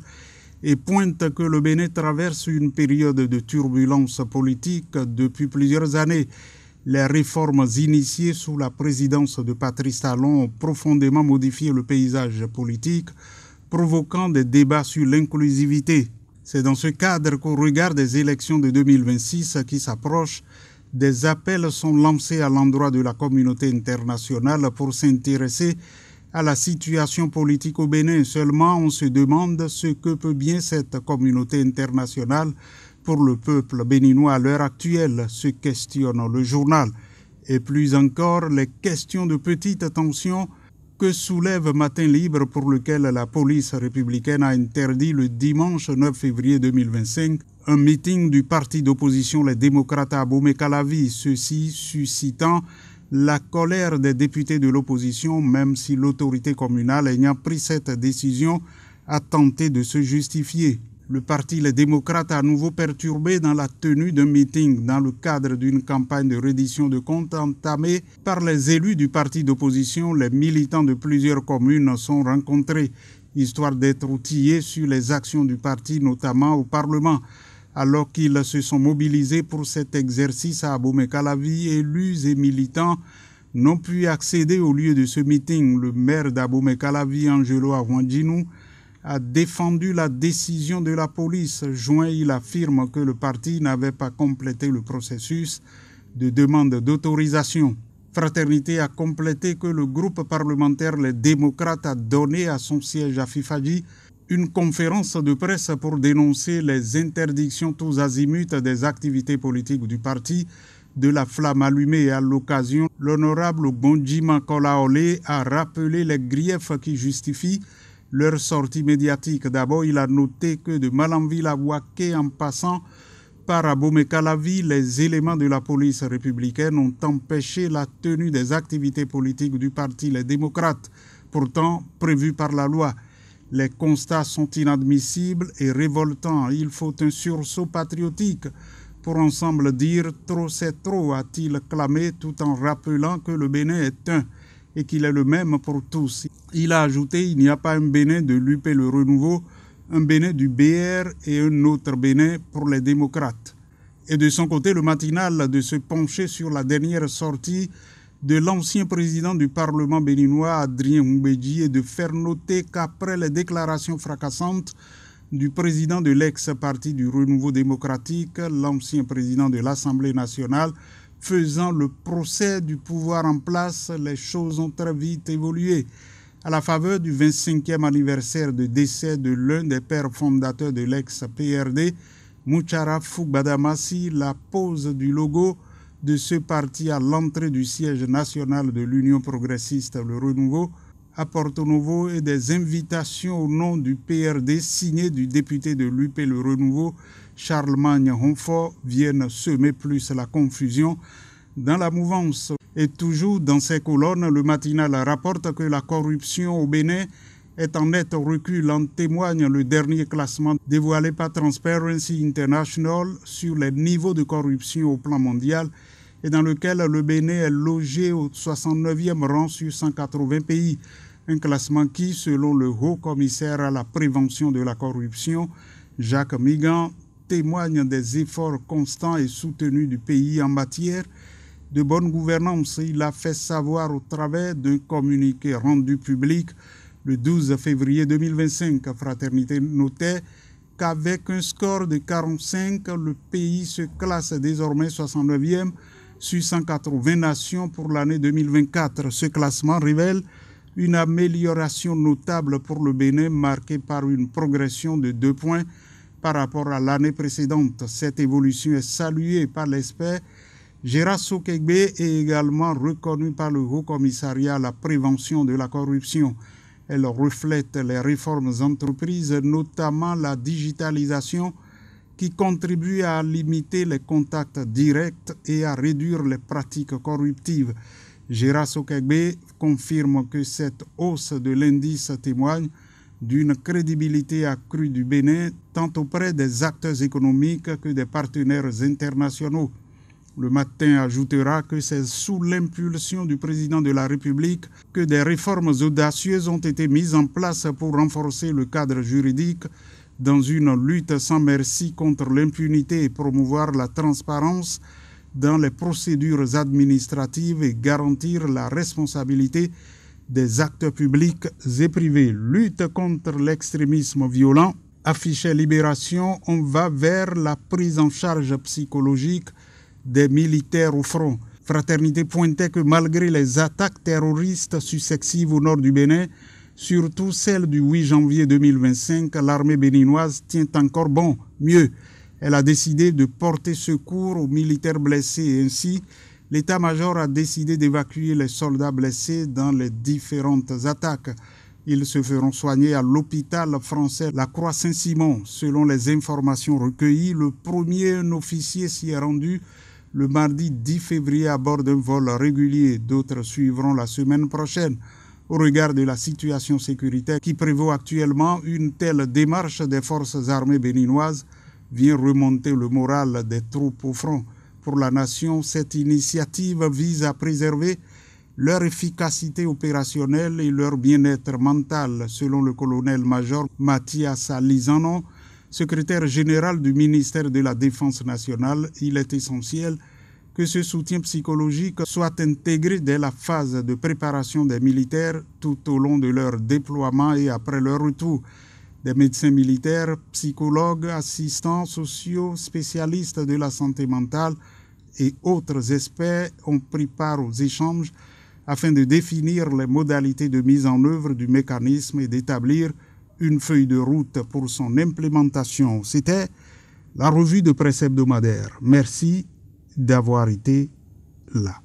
et pointe que le Bénin traverse une période de turbulence politique depuis plusieurs années. Les réformes initiées sous la présidence de Patrice Talon ont profondément modifié le paysage politique, provoquant des débats sur l'inclusivité. C'est dans ce cadre qu'au regard des élections de 2026 qui s'approchent, des appels sont lancés à l'endroit de la communauté internationale pour s'intéresser à la situation politique au Bénin. Seulement, on se demande ce que peut bien cette communauté internationale pour le peuple béninois à l'heure actuelle, se questionne le journal. Et plus encore, les questions de petite tension que soulève Matin Libre, pour lequel la police républicaine a interdit le dimanche 9 février 2025 un meeting du parti d'opposition Les Démocrates à Abomey-Calavi, ceci suscitant la colère des députés de l'opposition, même si l'autorité communale ayant pris cette décision a tenté de se justifier. Le parti Les Démocrates a à nouveau perturbé dans la tenue d'un meeting dans le cadre d'une campagne de reddition de comptes entamée par les élus du parti d'opposition. Les militants de plusieurs communes sont rencontrés, histoire d'être outillés sur les actions du parti, notamment au Parlement. Alors qu'ils se sont mobilisés pour cet exercice à Abomey-Calavi, élus et militants n'ont pu accéder au lieu de ce meeting. Le maire d'Abomey-Calavi, Angelo Awandjinou, a défendu la décision de la police. Joint, il affirme que le parti n'avait pas complété le processus de demande d'autorisation. Fraternité a complété que le groupe parlementaire Les Démocrates a donné à son siège à Fifadji une conférence de presse pour dénoncer les interdictions tous azimuts des activités politiques du parti, de la flamme allumée. À l'occasion, l'honorable Bonjima Kolaole a rappelé les griefs qui justifient leur sortie médiatique. D'abord, il a noté que de Malanville à Ouaké, en passant par Abomey-Calavi, les éléments de la police républicaine ont empêché la tenue des activités politiques du parti Les Démocrates, pourtant prévues par la loi. Les constats sont inadmissibles et révoltants. Il faut un sursaut patriotique pour ensemble dire « trop c'est trop », a-t-il clamé, tout en rappelant que le Bénin est un et qu'il est le même pour tous. Il a ajouté « il n'y a pas un Bénin de l'UP Le Renouveau, un Bénin du BR et un autre Bénin pour les démocrates ». Et de son côté, le matinal de se pencher sur la dernière sortie de l'ancien président du Parlement béninois, Adrien Mbedji, et de faire noter qu'après les déclarations fracassantes du président de l'ex-parti du Renouveau démocratique, l'ancien président de l'Assemblée nationale, faisant le procès du pouvoir en place, les choses ont très vite évolué. À la faveur du 25e anniversaire de décès de l'un des pères fondateurs de l'ex-PRD, Mouchara Foubadamassi, la pose du logo de ce parti à l'entrée du siège national de l'Union progressiste, le Renouveau, à Porto Novo, et des invitations au nom du PRD signées du député de l'UP Le Renouveau, Charlemagne Honfort, viennent semer plus la confusion dans la mouvance. Et toujours dans ces colonnes, le matinal rapporte que la corruption au Bénin est en net recul. En témoigne le dernier classement dévoilé par Transparency International sur les niveaux de corruption au plan mondial, et dans lequel le Bénin est logé au 69e rang sur 180 pays. Un classement qui, selon le haut-commissaire à la prévention de la corruption, Jacques Migan, témoigne des efforts constants et soutenus du pays en matière de bonne gouvernance. Il a fait savoir au travers d'un communiqué rendu public le 12 février 2025. Fraternité notait qu'avec un score de 45, le pays se classe désormais 69e sur 180 nations pour l'année 2024. Ce classement révèle une amélioration notable pour le Bénin, marquée par une progression de 2 points par rapport à l'année précédente. Cette évolution est saluée par l'expert Gérard Sokegbe et également reconnue par le Haut-Commissariat à la prévention de la corruption. Elle reflète les réformes entreprises, notamment la digitalisation, qui contribue à limiter les contacts directs et à réduire les pratiques corruptives. Gérard Sokegbe confirme que cette hausse de l'indice témoigne d'une crédibilité accrue du Bénin, tant auprès des acteurs économiques que des partenaires internationaux. Le Matin ajoutera que c'est sous l'impulsion du président de la République que des réformes audacieuses ont été mises en place pour renforcer le cadre juridique dans une lutte sans merci contre l'impunité et promouvoir la transparence dans les procédures administratives et garantir la responsabilité des acteurs publics et privés. Lutte contre l'extrémisme violent, affichait Libération, on va vers la prise en charge psychologique des militaires au front. Fraternité pointait que malgré les attaques terroristes successives au nord du Bénin, surtout celle du 8 janvier 2025, l'armée béninoise tient encore bon. Mieux, elle a décidé de porter secours aux militaires blessés et ainsi, l'état-major a décidé d'évacuer les soldats blessés dans les différentes attaques. Ils se feront soigner à l'hôpital français La Croix-Saint-Simon. Selon les informations recueillies, le premier officier s'y est rendu le mardi 10 février à bord d'un vol régulier. D'autres suivront la semaine prochaine. Au regard de la situation sécuritaire qui prévaut actuellement, une telle démarche des forces armées béninoises vient remonter le moral des troupes au front. Pour la nation, cette initiative vise à préserver leur efficacité opérationnelle et leur bien-être mental, selon le colonel-major Mathias Alizanon, secrétaire général du ministère de la Défense nationale. Il est essentiel que ce soutien psychologique soit intégré dès la phase de préparation des militaires tout au long de leur déploiement et après leur retour. Des médecins militaires, psychologues, assistants sociaux, spécialistes de la santé mentale et autres experts ont pris part aux échanges afin de définir les modalités de mise en œuvre du mécanisme et d'établir une feuille de route pour son implémentation. C'était la revue de presse hebdomadaire. Merci d'avoir été là.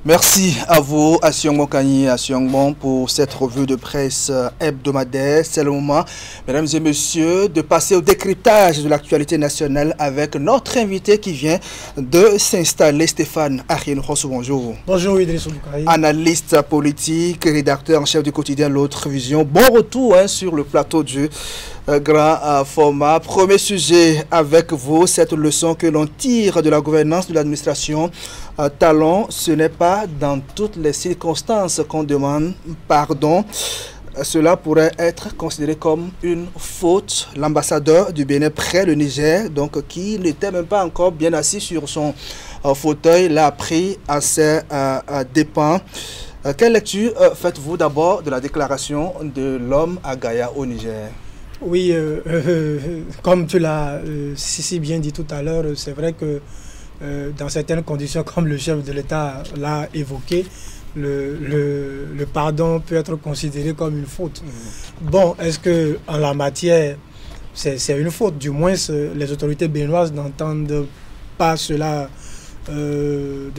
Merci à vous, à Siongbon Kani, à Siongbon, pour cette revue de presse hebdomadaire. C'est le moment, mesdames et messieurs, de passer au décryptage de l'actualité nationale avec notre invité qui vient de s'installer, Stéphane Arien Rosso. Bonjour. Bonjour, Idriss Oudoukaï. Analyste politique, rédacteur en chef du quotidien L'Autre Vision. Bon retour sur le plateau du grand format. Premier sujet avec vous, cette leçon que l'on tire de la gouvernance de l'administration. Talon, ce n'est pas dans toutes les circonstances qu'on demande pardon. Cela pourrait être considéré comme une faute. L'ambassadeur du Bénin près le Niger, donc qui n'était même pas encore bien assis sur son fauteuil, l'a pris à ses dépens. Quelle lecture faites-vous d'abord de la déclaration de l'homme à Gaïa au Niger? Oui, comme tu l'as si bien dit tout à l'heure, c'est vrai que dans certaines conditions, comme le chef de l'État l'a évoqué, le pardon peut être considéré comme une faute. Bon, est-ce que en la matière, c'est une faute? Du moins, les autorités béninoises n'entendent pas cela, ne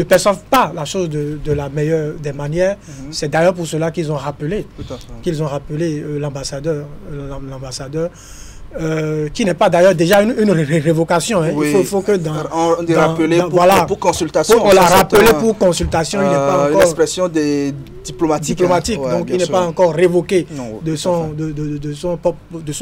perçoivent pas la chose de la meilleure des manières. C'est d'ailleurs pour cela qu'ils ont rappelé l'ambassadeur. Qui n'est pas d'ailleurs déjà une révocation. Oui. Il faut que pour consultation. On l'a rappelé pour consultation. Il n'est pas encore l'expression des diplomatiques. Donc il n'est pas encore révoqué de son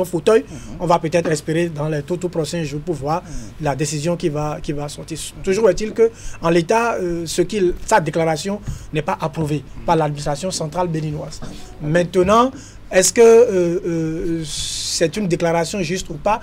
fauteuil. On va peut-être espérer dans les tout prochains jours pour voir la décision qui va sortir. Toujours est-il que en l'état, sa déclaration n'est pas approuvée par l'administration centrale béninoise. Maintenant, est-ce que c'est une déclaration juste ou pas?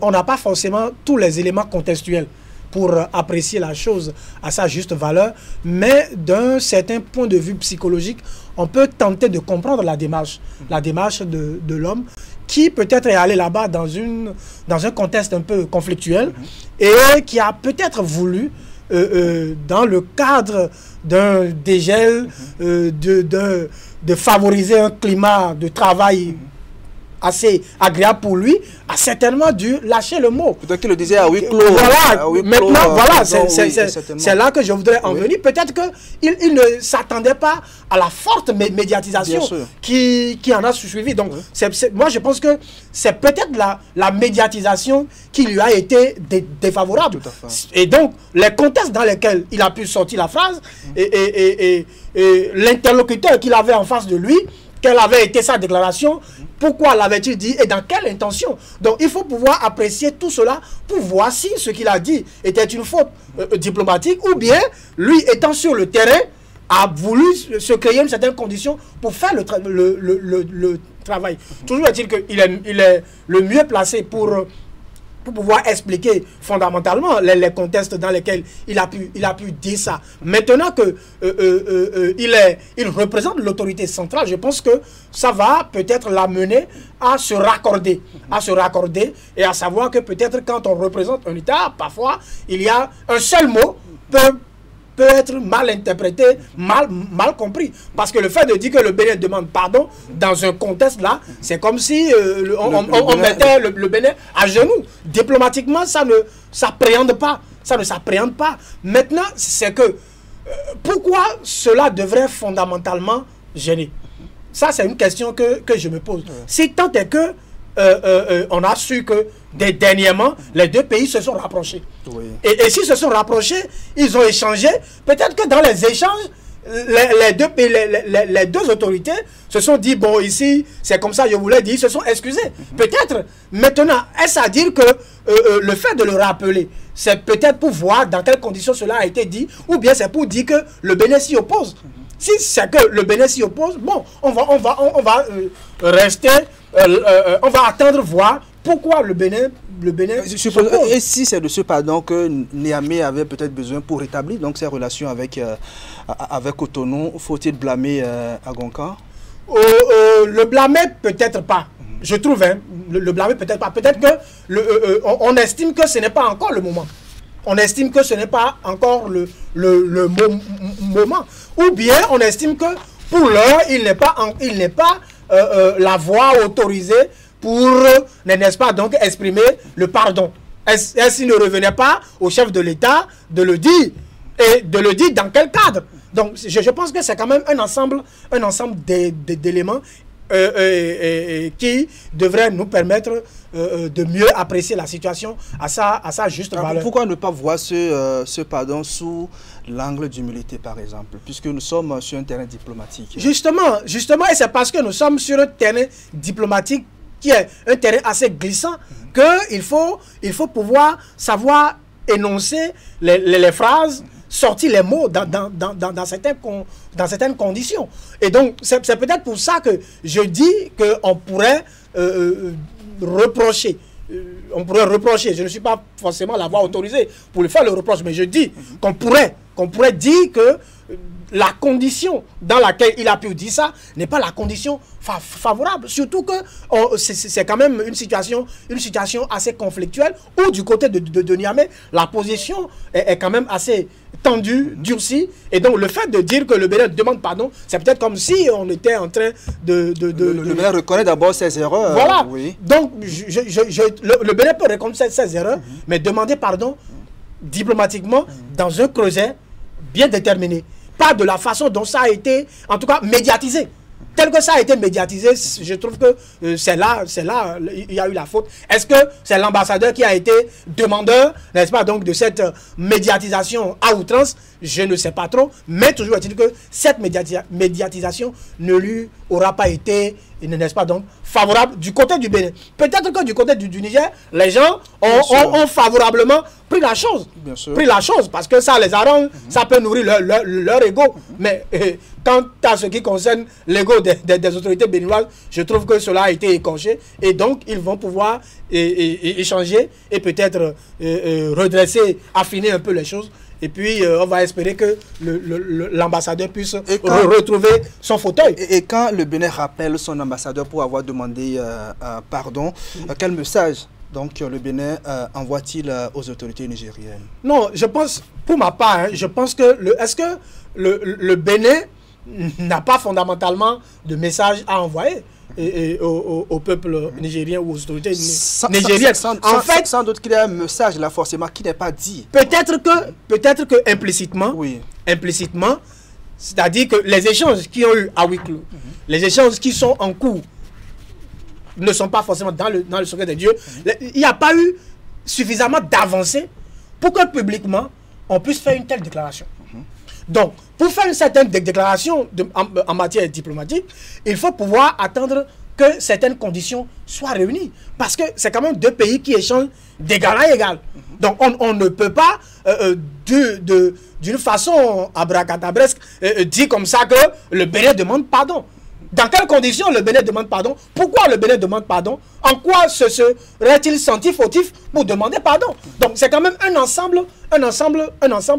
On n'a pas forcément tous les éléments contextuels pour apprécier la chose à sa juste valeur, mais d'un certain point de vue psychologique, on peut tenter de comprendre la démarche de l'homme qui peut-être est allé là-bas dans un contexte un peu conflictuel et qui a peut-être voulu, dans le cadre d'un dégel, de favoriser un climat de travail assez agréable pour lui, a certainement dû lâcher le mot. Peut-être qu'il le disait à huis clos. Voilà, maintenant, voilà, c'est là que je voudrais en venir. Peut-être qu'il ne s'attendait pas à la forte médiatisation qui en a suivi. Donc, moi, je pense que c'est peut-être la médiatisation qui lui a été défavorable. Et donc, les contextes dans lesquels il a pu sortir la phrase et l'interlocuteur qu'il avait en face de lui, quelle avait été sa déclaration, pourquoi l'avait-il dit et dans quelle intention. Donc il faut pouvoir apprécier tout cela pour voir si ce qu'il a dit était une faute diplomatique ou bien lui étant sur le terrain a voulu se créer une certaine condition pour faire le travail. Toujours est-il qu'il est le mieux placé pour pouvoir expliquer fondamentalement les contextes dans lesquels il a pu dire ça. Maintenant que il représente l'autorité centrale, je pense que ça va peut-être l'amener à se raccorder et à savoir que peut-être quand on représente un État, parfois il y a un seul mot peut être mal interprété, mal compris. Parce que le fait de dire que le Bénin demande pardon dans un contexte là, c'est comme si on mettait le Bénin à genoux. Diplomatiquement, ça ne s'appréhende pas. Maintenant, c'est que pourquoi cela devrait fondamentalement gêner? Ça, c'est une question que je me pose. Si tant est que on a su que dernièrement, les deux pays se sont rapprochés. Et s'ils se sont rapprochés, ils ont échangé. Peut-être que dans les échanges, les deux autorités se sont dit, bon, ici, c'est comme ça, je voulais dire, ils se sont excusés. Peut-être, maintenant, est-ce à dire que le fait de le rappeler, c'est peut-être pour voir dans quelles conditions cela a été dit, ou bien c'est pour dire que le Bénin s'y oppose. Si c'est que le Bénin s'y oppose, bon, on va rester, on va attendre voir pourquoi le Bénin et si c'est de ce pardon que Niamey avait peut-être besoin pour rétablir donc ses relations avec Cotonou, faut-il blâmer Agonka? Le blâmer peut-être pas. Je trouve, le blâmer peut-être pas. Peut-être que on estime que ce n'est pas encore le moment. On estime que ce n'est pas encore le moment. Ou bien on estime que pour l'heure, il n'est pas la voie autorisée pour, n'est-ce pas, donc exprimer le pardon. Est-ce qu'il ne revenait pas au chef de l'État de le dire, et de le dire dans quel cadre? Donc je pense que c'est quand même un ensemble d'éléments qui devrait nous permettre de mieux apprécier la situation à sa juste valeur. Pourquoi ne pas voir ce pardon sous l'angle d'humilité, par exemple, puisque nous sommes sur un terrain diplomatique? Justement, et c'est parce que nous sommes sur un terrain diplomatique qui est un terrain assez glissant qu'il faut pouvoir savoir énoncer les phrases, sortir les mots dans certaines conditions. Et donc, c'est peut-être pour ça que je dis qu'on pourrait reprocher. Je ne suis pas forcément l'avoir autorisé pour lui faire le reproche, mais je dis qu'on pourrait dire que la condition dans laquelle il a pu dire ça n'est pas la condition favorable. Surtout que c'est quand même une situation assez conflictuelle où du côté de Niamey, la position est quand même assez tendue, durcie. Et donc le fait de dire que le Bénin demande pardon, c'est peut-être comme si on était en train le Bénin reconnaît d'abord ses erreurs. Voilà. Oui. Donc le Bénin peut reconnaître ses erreurs, mais demander pardon diplomatiquement dans un creuset bien déterminé. Pas de la façon dont ça a été, en tout cas, médiatisé. Tel que ça a été médiatisé, je trouve que c'est là, il y a eu la faute. Est-ce que c'est l'ambassadeur qui a été demandeur, n'est-ce pas, donc de cette médiatisation à outrance? Je ne sais pas trop, mais toujours est-il que cette médiatisation ne lui aura pas été, n'est-ce pas, donc favorable du côté du Bénin. Peut-être que du côté du Niger, les gens ont favorablement pris la chose. Bien sûr. Pris la chose, parce que ça les arrange, ça peut nourrir leur ego. Mais quant à ce qui concerne l'ego des autorités béninoises, je trouve que cela a été écorché. Et donc, ils vont pouvoir échanger et peut-être redresser, affiner un peu les choses. Et puis, on va espérer que l'ambassadeur puisse retrouver son fauteuil. Et quand le Bénin rappelle son ambassadeur pour avoir demandé pardon, quel message donc le Bénin envoie-t-il aux autorités nigériennes? Non, je pense, pour ma part, je pense que est-ce que le Bénin n'a pas fondamentalement de message à envoyer au peuple nigérien ou aux autorités nigériennes? En fait, sans doute qu'il y a un message là forcément qui n'est pas dit. Peut-être que implicitement, implicitement, c'est-à-dire que les échanges qui ont eu à huis clos, les échanges qui sont en cours, ne sont pas forcément dans le secret de Dieu. Il n'y a pas eu suffisamment d'avancées pour que publiquement on puisse faire une telle déclaration. Donc, pour faire une certaine déclaration en matière diplomatique, il faut pouvoir attendre que certaines conditions soient réunies. Parce que c'est quand même deux pays qui échangent d'égal à égal. Donc, on ne peut pas, d'une façon abracadabresque, dire comme ça que le Bénin demande pardon. Dans quelles conditions le Bénin demande pardon? Pourquoi le Bénin demande pardon? En quoi se serait-il senti fautif pour demander pardon? Donc c'est quand même un ensemble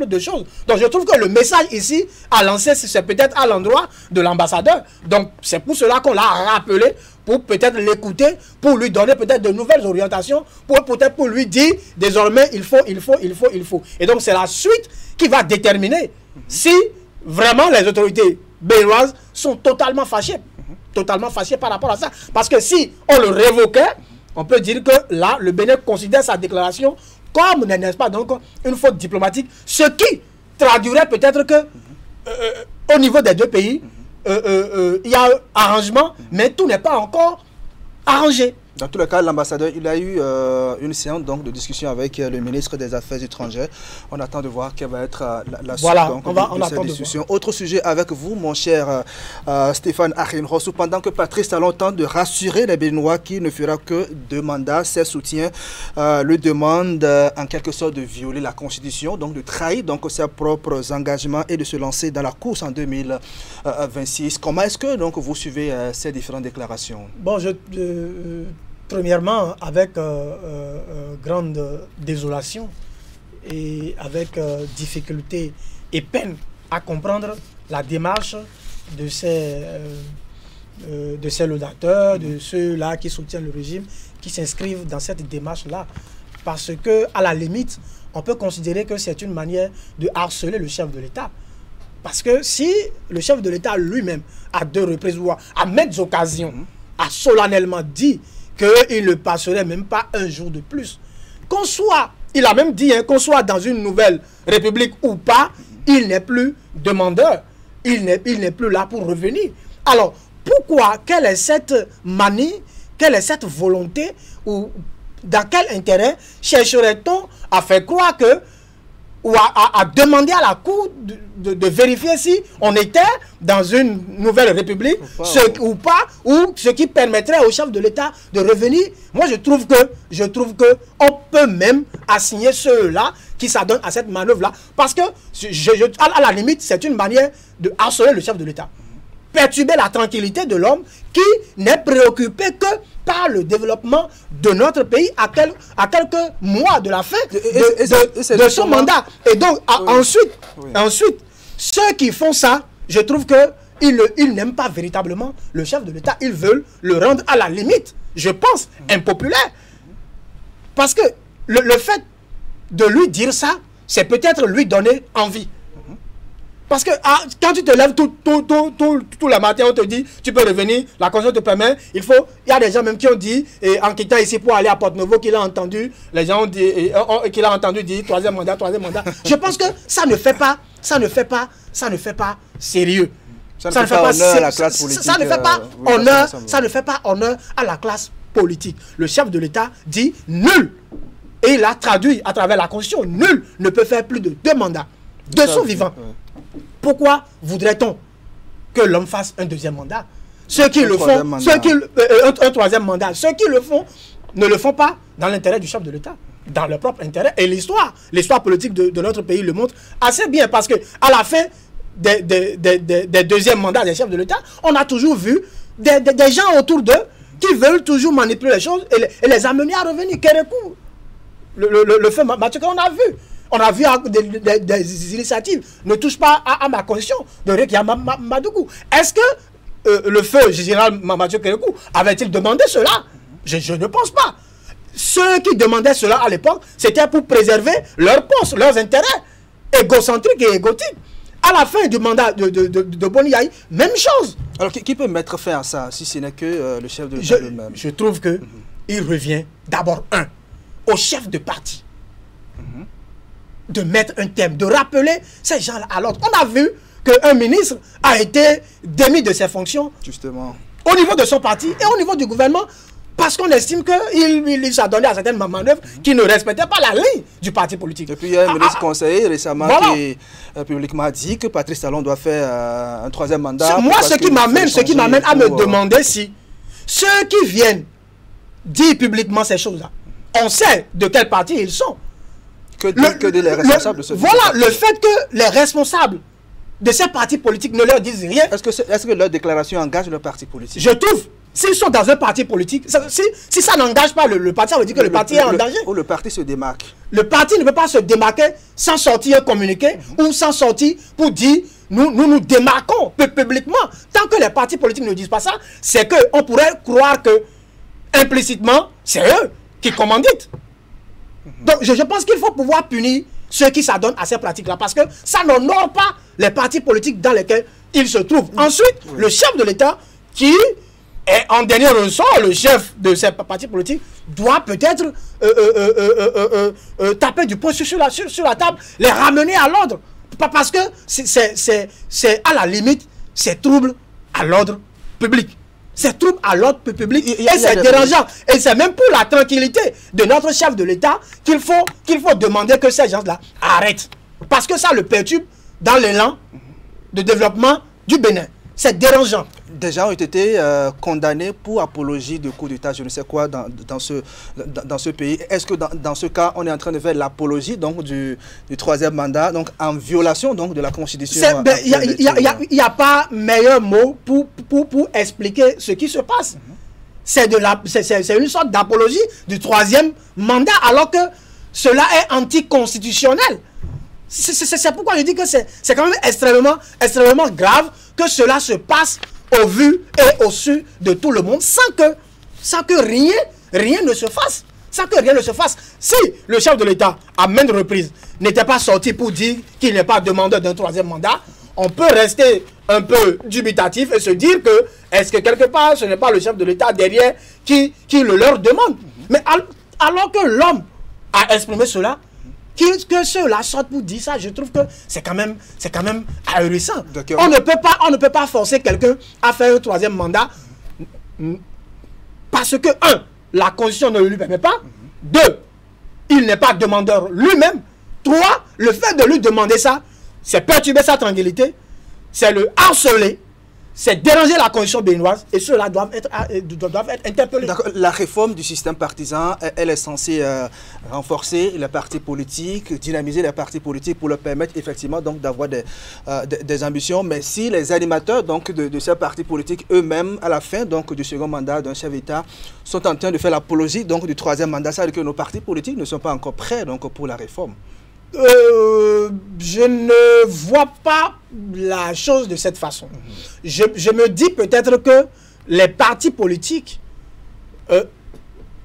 de choses. Donc je trouve que le message ici à lancer, c'est peut-être à l'endroit de l'ambassadeur. Donc c'est pour cela qu'on l'a rappelé, pour peut-être l'écouter, pour lui donner peut-être de nouvelles orientations, peut-être pour lui dire désormais il faut. Et donc c'est la suite qui va déterminer si vraiment les autorités béninoises sont totalement fâchées par rapport à ça. Parce que si on le révoquait, on peut dire que là, le Bénin considère sa déclaration comme, n'est-ce pas, donc une faute diplomatique, ce qui traduirait peut-être que au niveau des deux pays, il y a arrangement, mais tout n'est pas encore arrangé. Dans tous les cas, l'ambassadeur, il a eu une séance donc, de discussion avec le ministre des Affaires étrangères. On attend de voir quelle va être la suite de cette discussion. Autre sujet avec vous, mon cher Stéphane Arinrossou. Pendant que Patrice Talon tente de rassurer les Béninois qui ne fera que demander ses soutiens, lui demande en quelque sorte de violer la Constitution, donc de trahir donc, ses propres engagements et de se lancer dans la course en 2026. Comment est-ce que donc, vous suivez ces différentes déclarations? Bon, premièrement, avec grande désolation et avec difficulté et peine à comprendre la démarche de ces laudateurs, de ceux-là qui soutiennent le régime, qui s'inscrivent dans cette démarche-là. Parce que, à la limite, on peut considérer que c'est une manière de harceler le chef de l'État. Parce que si le chef de l'État lui-même, à deux reprises ou à maintes occasions, a solennellement dit qu'il ne passerait même pas un jour de plus qu'on soit, il a même dit, hein, qu'on soit dans une nouvelle république ou pas, il n'est plus demandeur. Il n'est plus là pour revenir. Alors, pourquoi, quelle est cette manie, quelle est cette volonté, ou dans quel intérêt chercherait-on à faire croire que, ou à demander à la Cour de vérifier si on était dans une nouvelle république ou pas, ou ce qui permettrait au chef de l'État de revenir. Moi, je trouve que on peut même assigner ceux-là qui s'adonnent à cette manœuvre-là, parce que, à la limite, c'est une manière de harceler le chef de l'État. Perturber la tranquillité de l'homme qui n'est préoccupé que par le développement de notre pays à quelques mois de la fin de son mandat. Et donc, ensuite, ceux qui font ça, je trouve qu'ils n'aiment pas véritablement le chef de l'État. Ils veulent le rendre à la limite, je pense, impopulaire. Parce que le fait de lui dire ça, c'est peut-être lui donner envie. Parce que quand tu te lèves tout le matin, on te dit, tu peux revenir, la Constitution te permet, il y a des gens même qui ont dit, en quittant ici pour aller à Porte-Novo, qu'il a entendu, les gens ont dit, qu'il a entendu dire troisième mandat. Je pense que ça ne fait pas sérieux. Ça ne fait pas honneur à la classe politique. Ça ne fait pas honneur à la classe politique. Le chef de l'État dit nul. Et il a traduit à travers la Constitution, nul ne peut faire plus de 2 mandats de son vivant. Pourquoi voudrait-on que l'homme fasse un 2e mandat? Ceux qui le font, un 3e mandat, ceux qui le font, ne le font pas dans l'intérêt du chef de l'État, dans leur propre intérêt. Et l'histoire politique de notre pays le montre assez bien, parce que à la fin des 2e mandats des chefs de l'État, on a toujours vu des gens autour d'eux qui veulent toujours manipuler les choses et les amener à revenir. Kérékou, le fait Mathieu, on a vu. On a vu des initiatives. Ne touche pas à ma constitution de Rekia Madougou. Est-ce que le feu général Mathieu Kérékou avait-il demandé cela? Je ne pense pas. Ceux qui demandaient cela à l'époque, c'était pour préserver leurs postes, leurs intérêts égocentriques et égotiques. À la fin du mandat de Boni Yayi, même chose. Alors, qui peut mettre fin à ça, si ce n'est que le chef de l'État lui-même? Je trouve qu'il revient d'abord, au chef de parti. De mettre un thème, de rappeler ces gens-là à l'ordre. On a vu qu'un ministre a été démis de ses fonctions, justement, au niveau de son parti et au niveau du gouvernement, parce qu'on estime qu'il s'adonnait à certaines manœuvres qui ne respectaient pas la ligne du parti politique. Et puis il y a un ministre conseiller récemment qui publiquement a dit que Patrice Talon doit faire un 3e mandat. Moi, ce qui m'amène à me demander si ceux qui viennent dire publiquement ces choses-là, on sait de quel parti ils sont. Les responsables de ce voilà, le fait que les responsables de ces partis politiques ne leur disent rien. Est-ce que leur déclaration engage le parti politique? Je trouve, s'ils sont dans un parti politique, si ça n'engage pas le parti, ça veut dire que le parti est en danger. Ou le parti se démarque. Le parti ne peut pas se démarquer sans sortir un communiqué ou sans sortir pour dire nous démarquons publiquement. Tant que les partis politiques ne disent pas ça, c'est qu'on pourrait croire que implicitement, c'est eux qui commanditent. Donc, je pense qu'il faut pouvoir punir ceux qui s'adonnent à ces pratiques-là, parce que ça n'honore pas les partis politiques dans lesquels ils se trouvent. Ensuite, le chef de l'État, qui est en dernier ressort, le chef de ces partis politiques, doit peut-être taper du poing sur la table, les ramener à l'ordre. Parce que c'est à la limite, c'est trouble à l'ordre public. C'est trouble à l'ordre public et c'est dérangeant. Et c'est même pour la tranquillité de notre chef de l'État qu'il faut demander que ces gens-là arrêtent. Parce que ça le perturbe dans l'élan de développement du Bénin. C'est dérangeant. Des gens ont été condamnés pour apologie de coup d'État, je ne sais quoi, dans ce pays. Est-ce que dans ce cas, on est en train de faire l'apologie du 3e mandat, donc en violation donc, de la Constitution? Il n'y a pas meilleur mot pour expliquer ce qui se passe. C'est une sorte d'apologie du 3e mandat, alors que cela est anticonstitutionnel. C'est pourquoi je dis que c'est quand même extrêmement grave que cela se passe au vu et au su de tout le monde sans que rien ne se fasse. Sans que rien ne se fasse. Si le chef de l'État, à maintes reprises, n'était pas sorti pour dire qu'il n'est pas demandeur d'un 3e mandat, on peut rester un peu dubitatif et se dire que est-ce que quelque part ce n'est pas le chef de l'État derrière qui le leur demande. Mais alors que l'homme à exprimer cela, que ceux-là sortent pour dire ça, je trouve que c'est quand même ahurissant. On ne peut pas forcer quelqu'un à faire un 3e mandat parce que, 1, la Constitution ne lui permet pas, 2, il n'est pas demandeur lui-même, 3, le fait de lui demander ça, c'est perturber sa tranquillité, c'est le harceler, c'est déranger la constitution béninoise, et ceux-là doivent être interpellés. La réforme du système partisan, elle est censée renforcer les partis politiques, dynamiser les partis politiques pour leur permettre effectivement donc d'avoir des ambitions. Mais si les animateurs donc de ces partis politiques eux-mêmes, à la fin donc du second mandat d'un chef d'État, sont en train de faire l'apologie donc du 3e mandat, ça veut dire que nos partis politiques ne sont pas encore prêts donc pour la réforme. Je ne vois pas la chose de cette façon. Je me dis peut-être que les partis politiques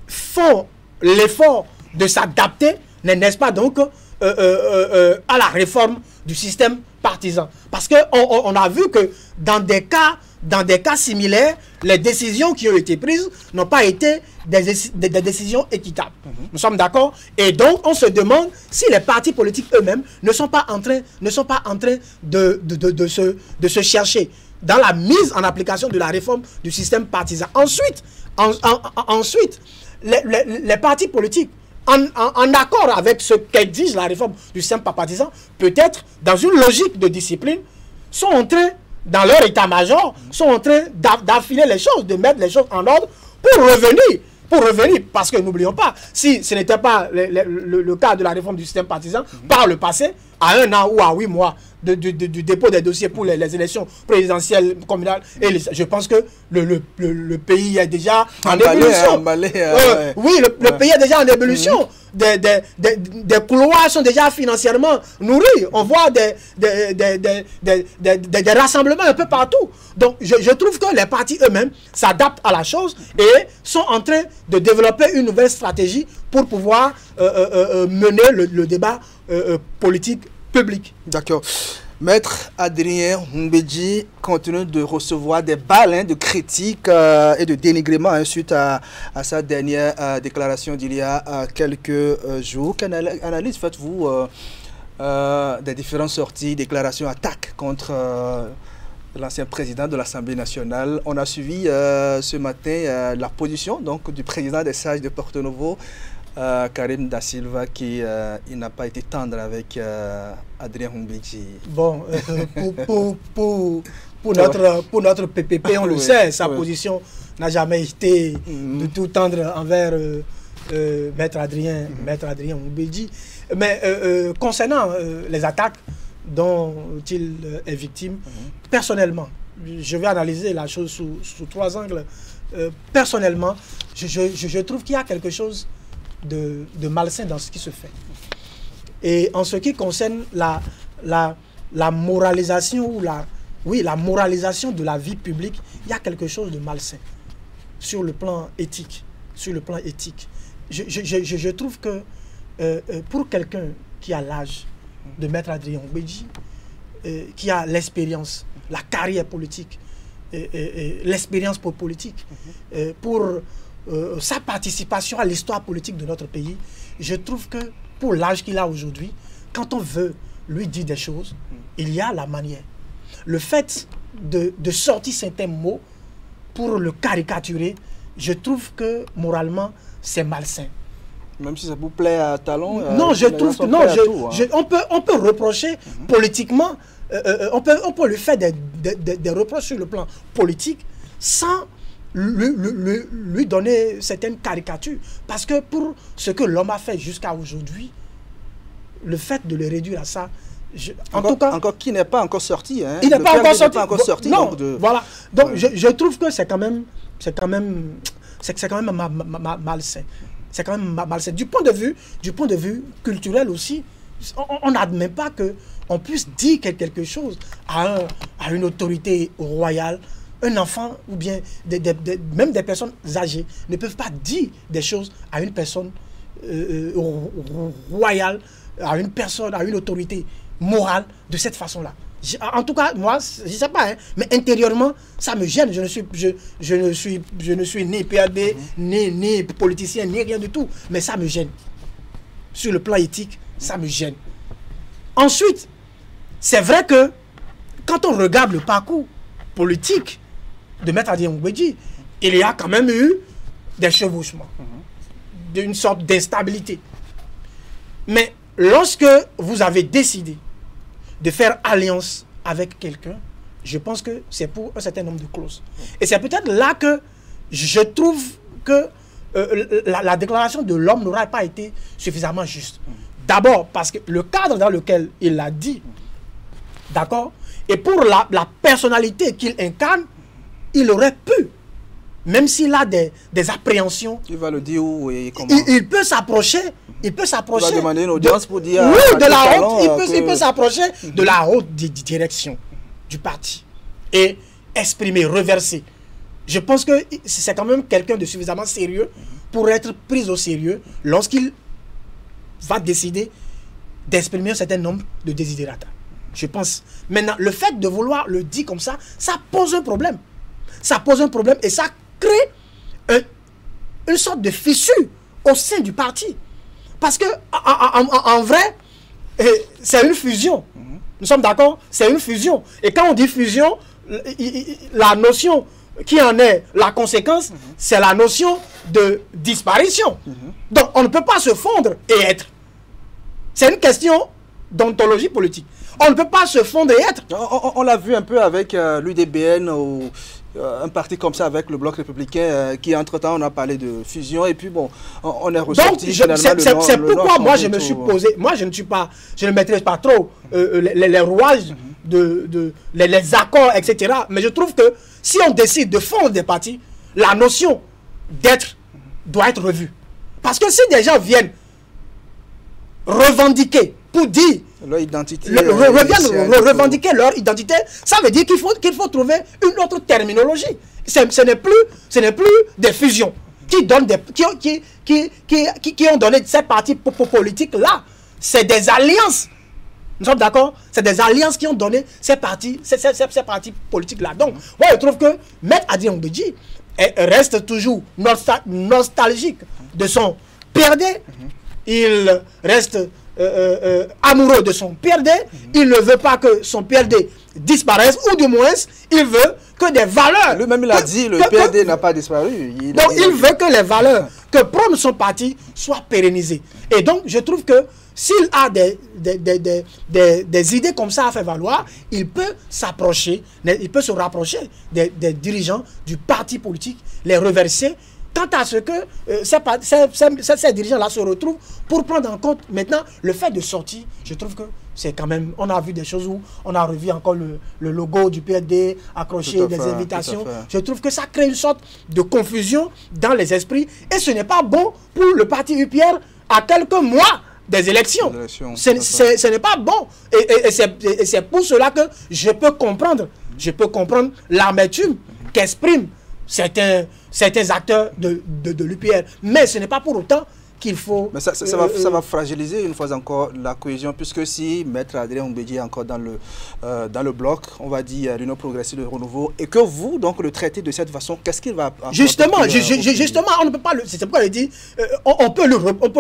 font l'effort de s'adapter, n'est-ce pas donc, à la réforme du système partisan. Parce qu'on a vu que dans des cas similaires, les décisions qui ont été prises n'ont pas été des décisions équitables. Nous sommes d'accord? Et donc, on se demande si les partis politiques eux-mêmes ne sont pas en train de se chercher dans la mise en application de la réforme du système partisan. Ensuite, les partis politiques, en accord avec ce qu'exige la réforme du système partisan, peut-être dans une logique de discipline, sont en train, dans leur état-major, sont en train d'affiner les choses, de mettre les choses en ordre pour revenir, parce que n'oublions pas, si ce n'était pas le cas de la réforme du système partisan, par le passé, à 1 an ou à 8 mois du dépôt des dossiers pour les élections présidentielles, communales, je pense que le pays est déjà en ébullition. Oui, le pays est déjà en ébullition. Des couloirs sont déjà financièrement nourris. On voit des rassemblements un peu partout. Donc, je trouve que les partis eux-mêmes s'adaptent à la chose et sont en train de développer une nouvelle stratégie pour pouvoir mener le débat politique public. D'accord. Maître Adrien Mbedji continue de recevoir des balles de critiques et de dénigrement suite à sa dernière déclaration d'il y a quelques jours. Quelle analyse faites-vous des différentes sorties, déclarations, attaques contre l'ancien président de l'Assemblée nationale? On a suivi ce matin la position donc, du président des Sages de Porto Novo, Karim Da Silva, qui il n'a pas été tendre avec Adrien Mbedji. Bon, pour notre PPP, on le sait, sa position n'a jamais été de tout tendre envers Maître Adrien Mbedji. Mais concernant les attaques dont il est victime, personnellement, je vais analyser la chose sous 3 angles. Personnellement, je trouve qu'il y a quelque chose de malsain dans ce qui se fait. Et en ce qui concerne la moralisation ou la moralisation de la vie publique, il y a quelque chose de malsain sur le plan éthique. Je trouve que pour quelqu'un qui a l'âge de Maître Adrien Mbedji, qui a l'expérience, la carrière politique, l'expérience politique, pour sa participation à l'histoire politique de notre pays, je trouve que pour l'âge qu'il a aujourd'hui, quand on veut lui dire des choses, il y a la manière. Le fait de sortir certains mots pour le caricaturer, je trouve que moralement, c'est malsain. Même si ça vous plaît à talon. Non, je trouve que non. On peut reprocher politiquement, on peut lui faire des reproches sur le plan politique sans lui donner certaines caricatures. Parce que pour ce que l'homme a fait jusqu'à aujourd'hui, le fait de le réduire à ça, en tout cas, qui n'est pas encore sorti. Hein. Il n'est pas encore sorti. Non, donc, voilà. Donc je trouve que c'est quand même malsain. C'est quand même malsain. Du point de vue culturel aussi, on n'admet pas qu'on puisse dire quelque chose à une autorité royale. Un enfant ou bien même des personnes âgées ne peuvent pas dire des choses à une personne royale, à une autorité morale de cette façon-là. En tout cas, moi, je ne sais pas, hein, mais intérieurement, ça me gêne. Je ne suis ni PAD, ni politicien, ni rien du tout. Mais ça me gêne. sur le plan éthique, ça me gêne. Ensuite, c'est vrai que quand on regarde le parcours politique de Maître Adrien Goumbedji, il y a quand même eu des chevauchements, d'une sorte d'instabilité. Mais lorsque vous avez décidé de faire alliance avec quelqu'un, je pense que c'est pour un certain nombre de clauses. Et c'est peut-être là que je trouve que la déclaration de l'homme n'aura pas été suffisamment juste. D'abord parce que le cadre dans lequel il l'a dit, d'accord, et pour la personnalité qu'il incarne, il aurait pu, même s'il a des appréhensions, il va le dire où et comment. Il peut s'approcher. Il peut s'approcher. Il va demander une audience pour dire. Oui, de la haute. Il peut s'approcher de la haute direction du parti et exprimer, reverser. Je pense que c'est quand même quelqu'un de suffisamment sérieux pour être pris au sérieux lorsqu'il va décider d'exprimer un certain nombre de desiderata. Je pense. Maintenant, le fait de vouloir le dire comme ça pose un problème. Ça pose un problème et ça crée une sorte de fissure au sein du parti. Parce que, en vrai, c'est une fusion. Nous sommes d'accord? C'est une fusion. Et quand on dit fusion, la notion qui en est la conséquence, c'est la notion de disparition. Donc, on ne peut pas se fondre et être. C'est une question d'ontologie politique. On ne peut pas se fondre et être. On l'a vu un peu avec l'UDBN ou un parti comme ça avec le Bloc républicain qui entre-temps on a parlé de fusion et puis bon, on est ressorti. Donc c'est pourquoi moi je me suis posé, moi je ne maîtrise pas trop les rouages, les accords, etc. Mais je trouve que si on décide de fondre des partis, la notion d'être doit être revue. Parce que si des gens viennent revendiquer pour dire leur identité, revendiquer leur identité, ça veut dire qu'il faut trouver une autre terminologie. Ce n'est plus des fusions qui ont donné ces partis politiques là. C'est des alliances. Nous sommes d'accord? C'est des alliances qui ont donné ces partis politiques là. Donc, moi je trouve que Maître Adrien Goumbedji reste toujours nostalgique de son PRD. Il reste amoureux de son PRD, il ne veut pas que son PRD disparaisse, ou du moins, il veut que des valeurs... Lui-même, il a dit, le PRD n'a pas disparu. Donc, il veut que les valeurs que prône son parti soient pérennisées. Et donc, je trouve que s'il a des idées comme ça à faire valoir, il peut s'approcher, il peut se rapprocher des dirigeants du parti politique, les reverser, quant à ce que ces dirigeants-là se retrouvent pour prendre en compte maintenant le fait de sortir. Je trouve que c'est quand même... On a vu des choses où on a revu encore le logo du PRD, accroché des invitations. Je trouve que ça crée une sorte de confusion dans les esprits. Et ce n'est pas bon pour le parti UPR à quelques mois des élections. Ce n'est pas bon. Et c'est pour cela que je peux comprendre l'amertume qu'expriment certains acteurs de l'UPR. Mais ce n'est pas pour autant qu'il faut... Mais ça va fragiliser une fois encore la cohésion, puisque si Maître Adrien Goumbedji est encore dans le bloc, on va dire l'Union progressiste de renouveau, et que vous, donc, le traitez de cette façon, qu'est-ce qu'il va... Justement, on ne peut pas... C'est pourquoi je dis, on peut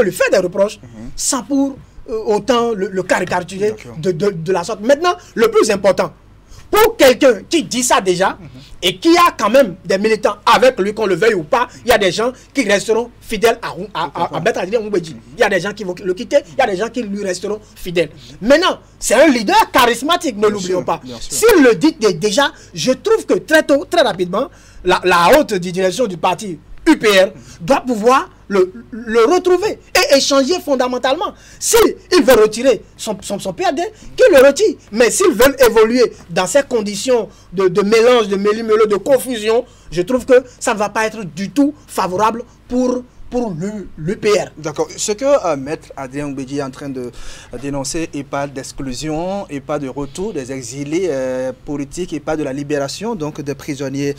lui faire des reproches sans pour autant le caricaturer de la sorte. Maintenant, le plus important, pour quelqu'un qui dit ça déjà, et qui a quand même des militants avec lui, qu'on le veuille ou pas, il y a des gens qui resteront fidèles à Maître Adrien Goumbedji. Il y a des gens qui vont le quitter, il y a des gens qui lui resteront fidèles. Maintenant, c'est un leader charismatique, ne l'oublions pas. S'il le dit déjà, je trouve que très tôt, très rapidement, la haute direction du parti UPR doit pouvoir le retrouver et échanger fondamentalement. S'il veut retirer son PRD, qu'il le retire. Mais s'ils veulent évoluer dans ces conditions de mélange, de méli-mélo, de confusion, je trouve que ça ne va pas être du tout favorable pour l'UPR. D'accord. Ce que Maître Adrien Goumbedji est en train de dénoncer, et pas d'exclusion, et pas de retour des exilés politiques, et pas de la libération donc des prisonniers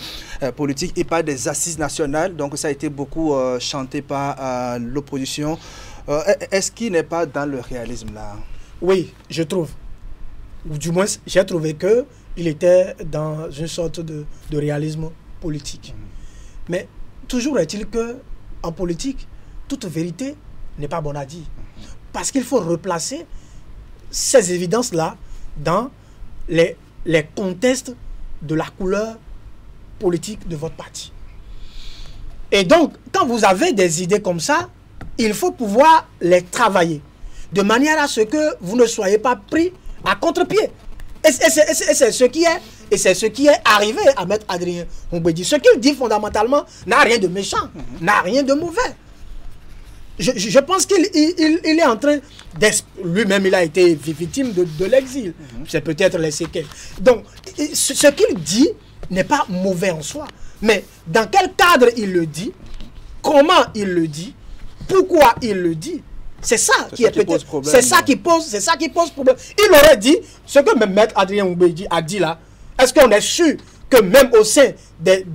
politiques, et pas des assises nationales. Donc ça a été beaucoup chanté par l'opposition. Est-ce qu'il n'est pas dans le réalisme là? Oui, je trouve. Ou du moins, j'ai trouvé qu'il était dans une sorte de réalisme politique. Mais toujours est-il que en politique, toute vérité n'est pas bonne à dire. parce qu'il faut replacer ces évidences-là dans les contextes de la couleur politique de votre parti. Et donc, quand vous avez des idées comme ça, il faut pouvoir les travailler de manière à ce que vous ne soyez pas pris à contre-pied. Et c'est ce qui est arrivé à Maître Adrien Oumbédi. Ce qu'il dit fondamentalement n'a rien de méchant, n'a rien de mauvais. Je pense qu'il est en train lui-même, il a été victime de l'exil. C'est peut-être les séquelles. Donc, ce qu'il dit n'est pas mauvais en soi. Mais dans quel cadre il le dit, comment il le dit, pourquoi il le dit, c'est ça qui est peut-être, c'est ça qui pose problème. Il aurait dit ce que même Maître Adrien Oumbédi a dit là. Est-ce qu'on est sûr que même au sein des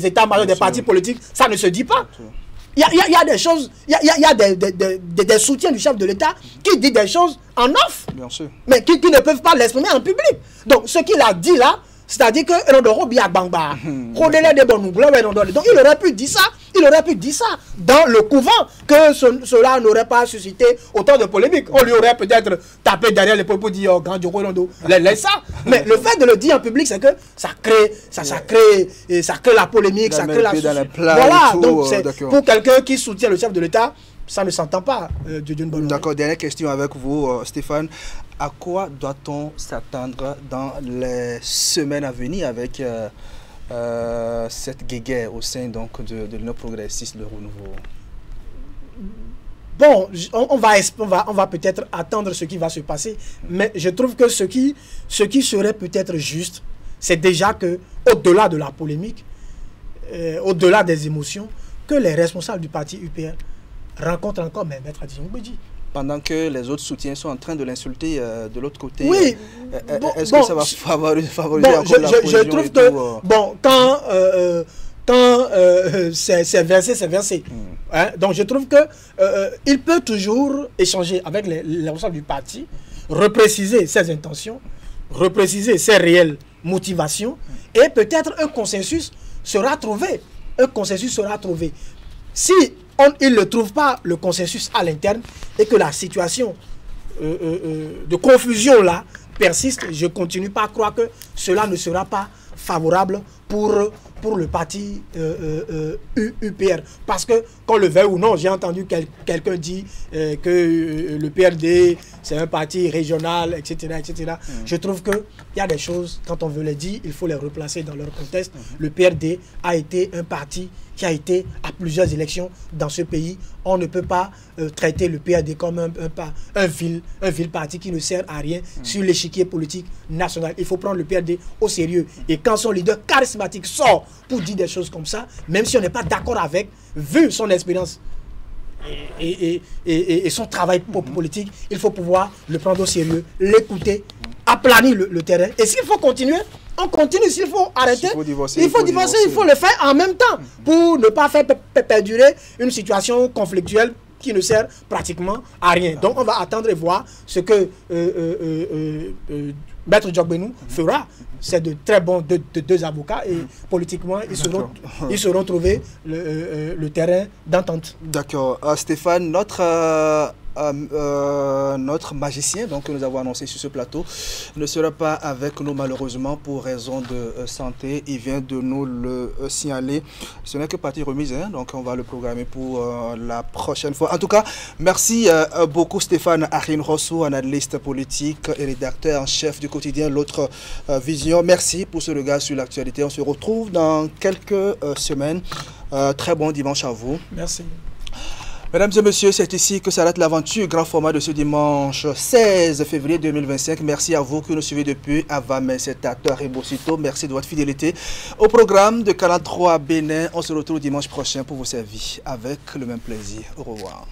états-majors des partis politiques, ça ne se dit pas? Il y a des choses, il y a des soutiens du chef de l'État qui dit des choses en off, mais qui ne peuvent pas l'exprimer en public. Donc ce qu'il a dit là, c'est-à-dire que donc il aurait pu dire ça, dans le couvent, que cela n'aurait pas suscité autant de polémiques. On lui aurait peut-être tapé derrière les propos dit grand Djoko Londo, laisse ça. Mais le fait de le dire en public, c'est que ça crée la polémique, ça crée la voilà. Donc pour quelqu'un qui soutient le chef de l'État, ça ne s'entend pas. D'accord, dernière question avec vous, Stéphane. À quoi doit-on s'attendre dans les semaines à venir avec cette guéguerre au sein donc, de l'Union progressiste de renouveau? Bon, on va peut-être attendre ce qui va se passer, mais je trouve que ce qui serait peut-être juste, c'est déjà que, au-delà de la polémique, au-delà des émotions, que les responsables du parti UPR rencontrent encore Maître Adrien Oumbédi. Pendant que les autres soutiens sont en train de l'insulter de l'autre côté. Oui. Est-ce que ça va favoriser encore la cohésion? Je trouve que, bon, quand c'est versé, c'est versé. Hein? Donc je trouve que il peut toujours échanger avec les responsables du parti, repréciser ses intentions, repréciser ses réelles motivations, et peut-être un consensus sera trouvé. Si il ne trouve pas le consensus à l'interne et que la situation de confusion là persiste, je continue pas à croire que cela ne sera pas favorable pour le parti UPR. Parce que, qu'on le veuille ou non, j'ai entendu quelqu'un dire que le PRD, c'est un parti régional, etc. etc. Je trouve qu'il y a des choses, quand on veut les dire, il faut les replacer dans leur contexte. Le PRD a été un parti qui a été à plusieurs élections dans ce pays. On ne peut pas traiter le PRD comme un vil parti qui ne sert à rien sur l'échiquier politique national. Il faut prendre le PRD au sérieux. Et quand son leader charismatique sort pour dire des choses comme ça, même si on n'est pas d'accord avec, vu son expérience et son travail politique, il faut pouvoir le prendre au sérieux, l'écouter, aplanir le terrain. Et s'il faut continuer, on continue. S'il faut arrêter, il faut divorcer, il faut le faire en même temps pour ne pas faire perdurer une situation conflictuelle qui ne sert pratiquement à rien. Donc on va attendre et voir ce que Maître Djokbenou fera. C'est de très bons deux avocats et politiquement ils sauront trouver le terrain d'entente. D'accord. Stéphane, notre magicien donc, que nous avons annoncé sur ce plateau ne sera pas avec nous malheureusement pour raison de santé. Il vient de nous le signaler. Ce n'est que partie remise, hein, donc on va le programmer pour la prochaine fois. En tout cas, merci beaucoup Stéphane Arinrosso, analyste politique et rédacteur en chef du quotidien L'Autre Vision. Merci pour ce regard sur l'actualité. On se retrouve dans quelques semaines. Très bon dimanche à vous. Merci. Mesdames et messieurs, c'est ici que s'arrête l'aventure grand format de ce dimanche 16 février 2025. Merci à vous qui nous suivez depuis Avamé, Sétateur et Bossito. Merci de votre fidélité au programme de 43 Bénin. On se retrouve dimanche prochain pour vous servir avec le même plaisir. Au revoir.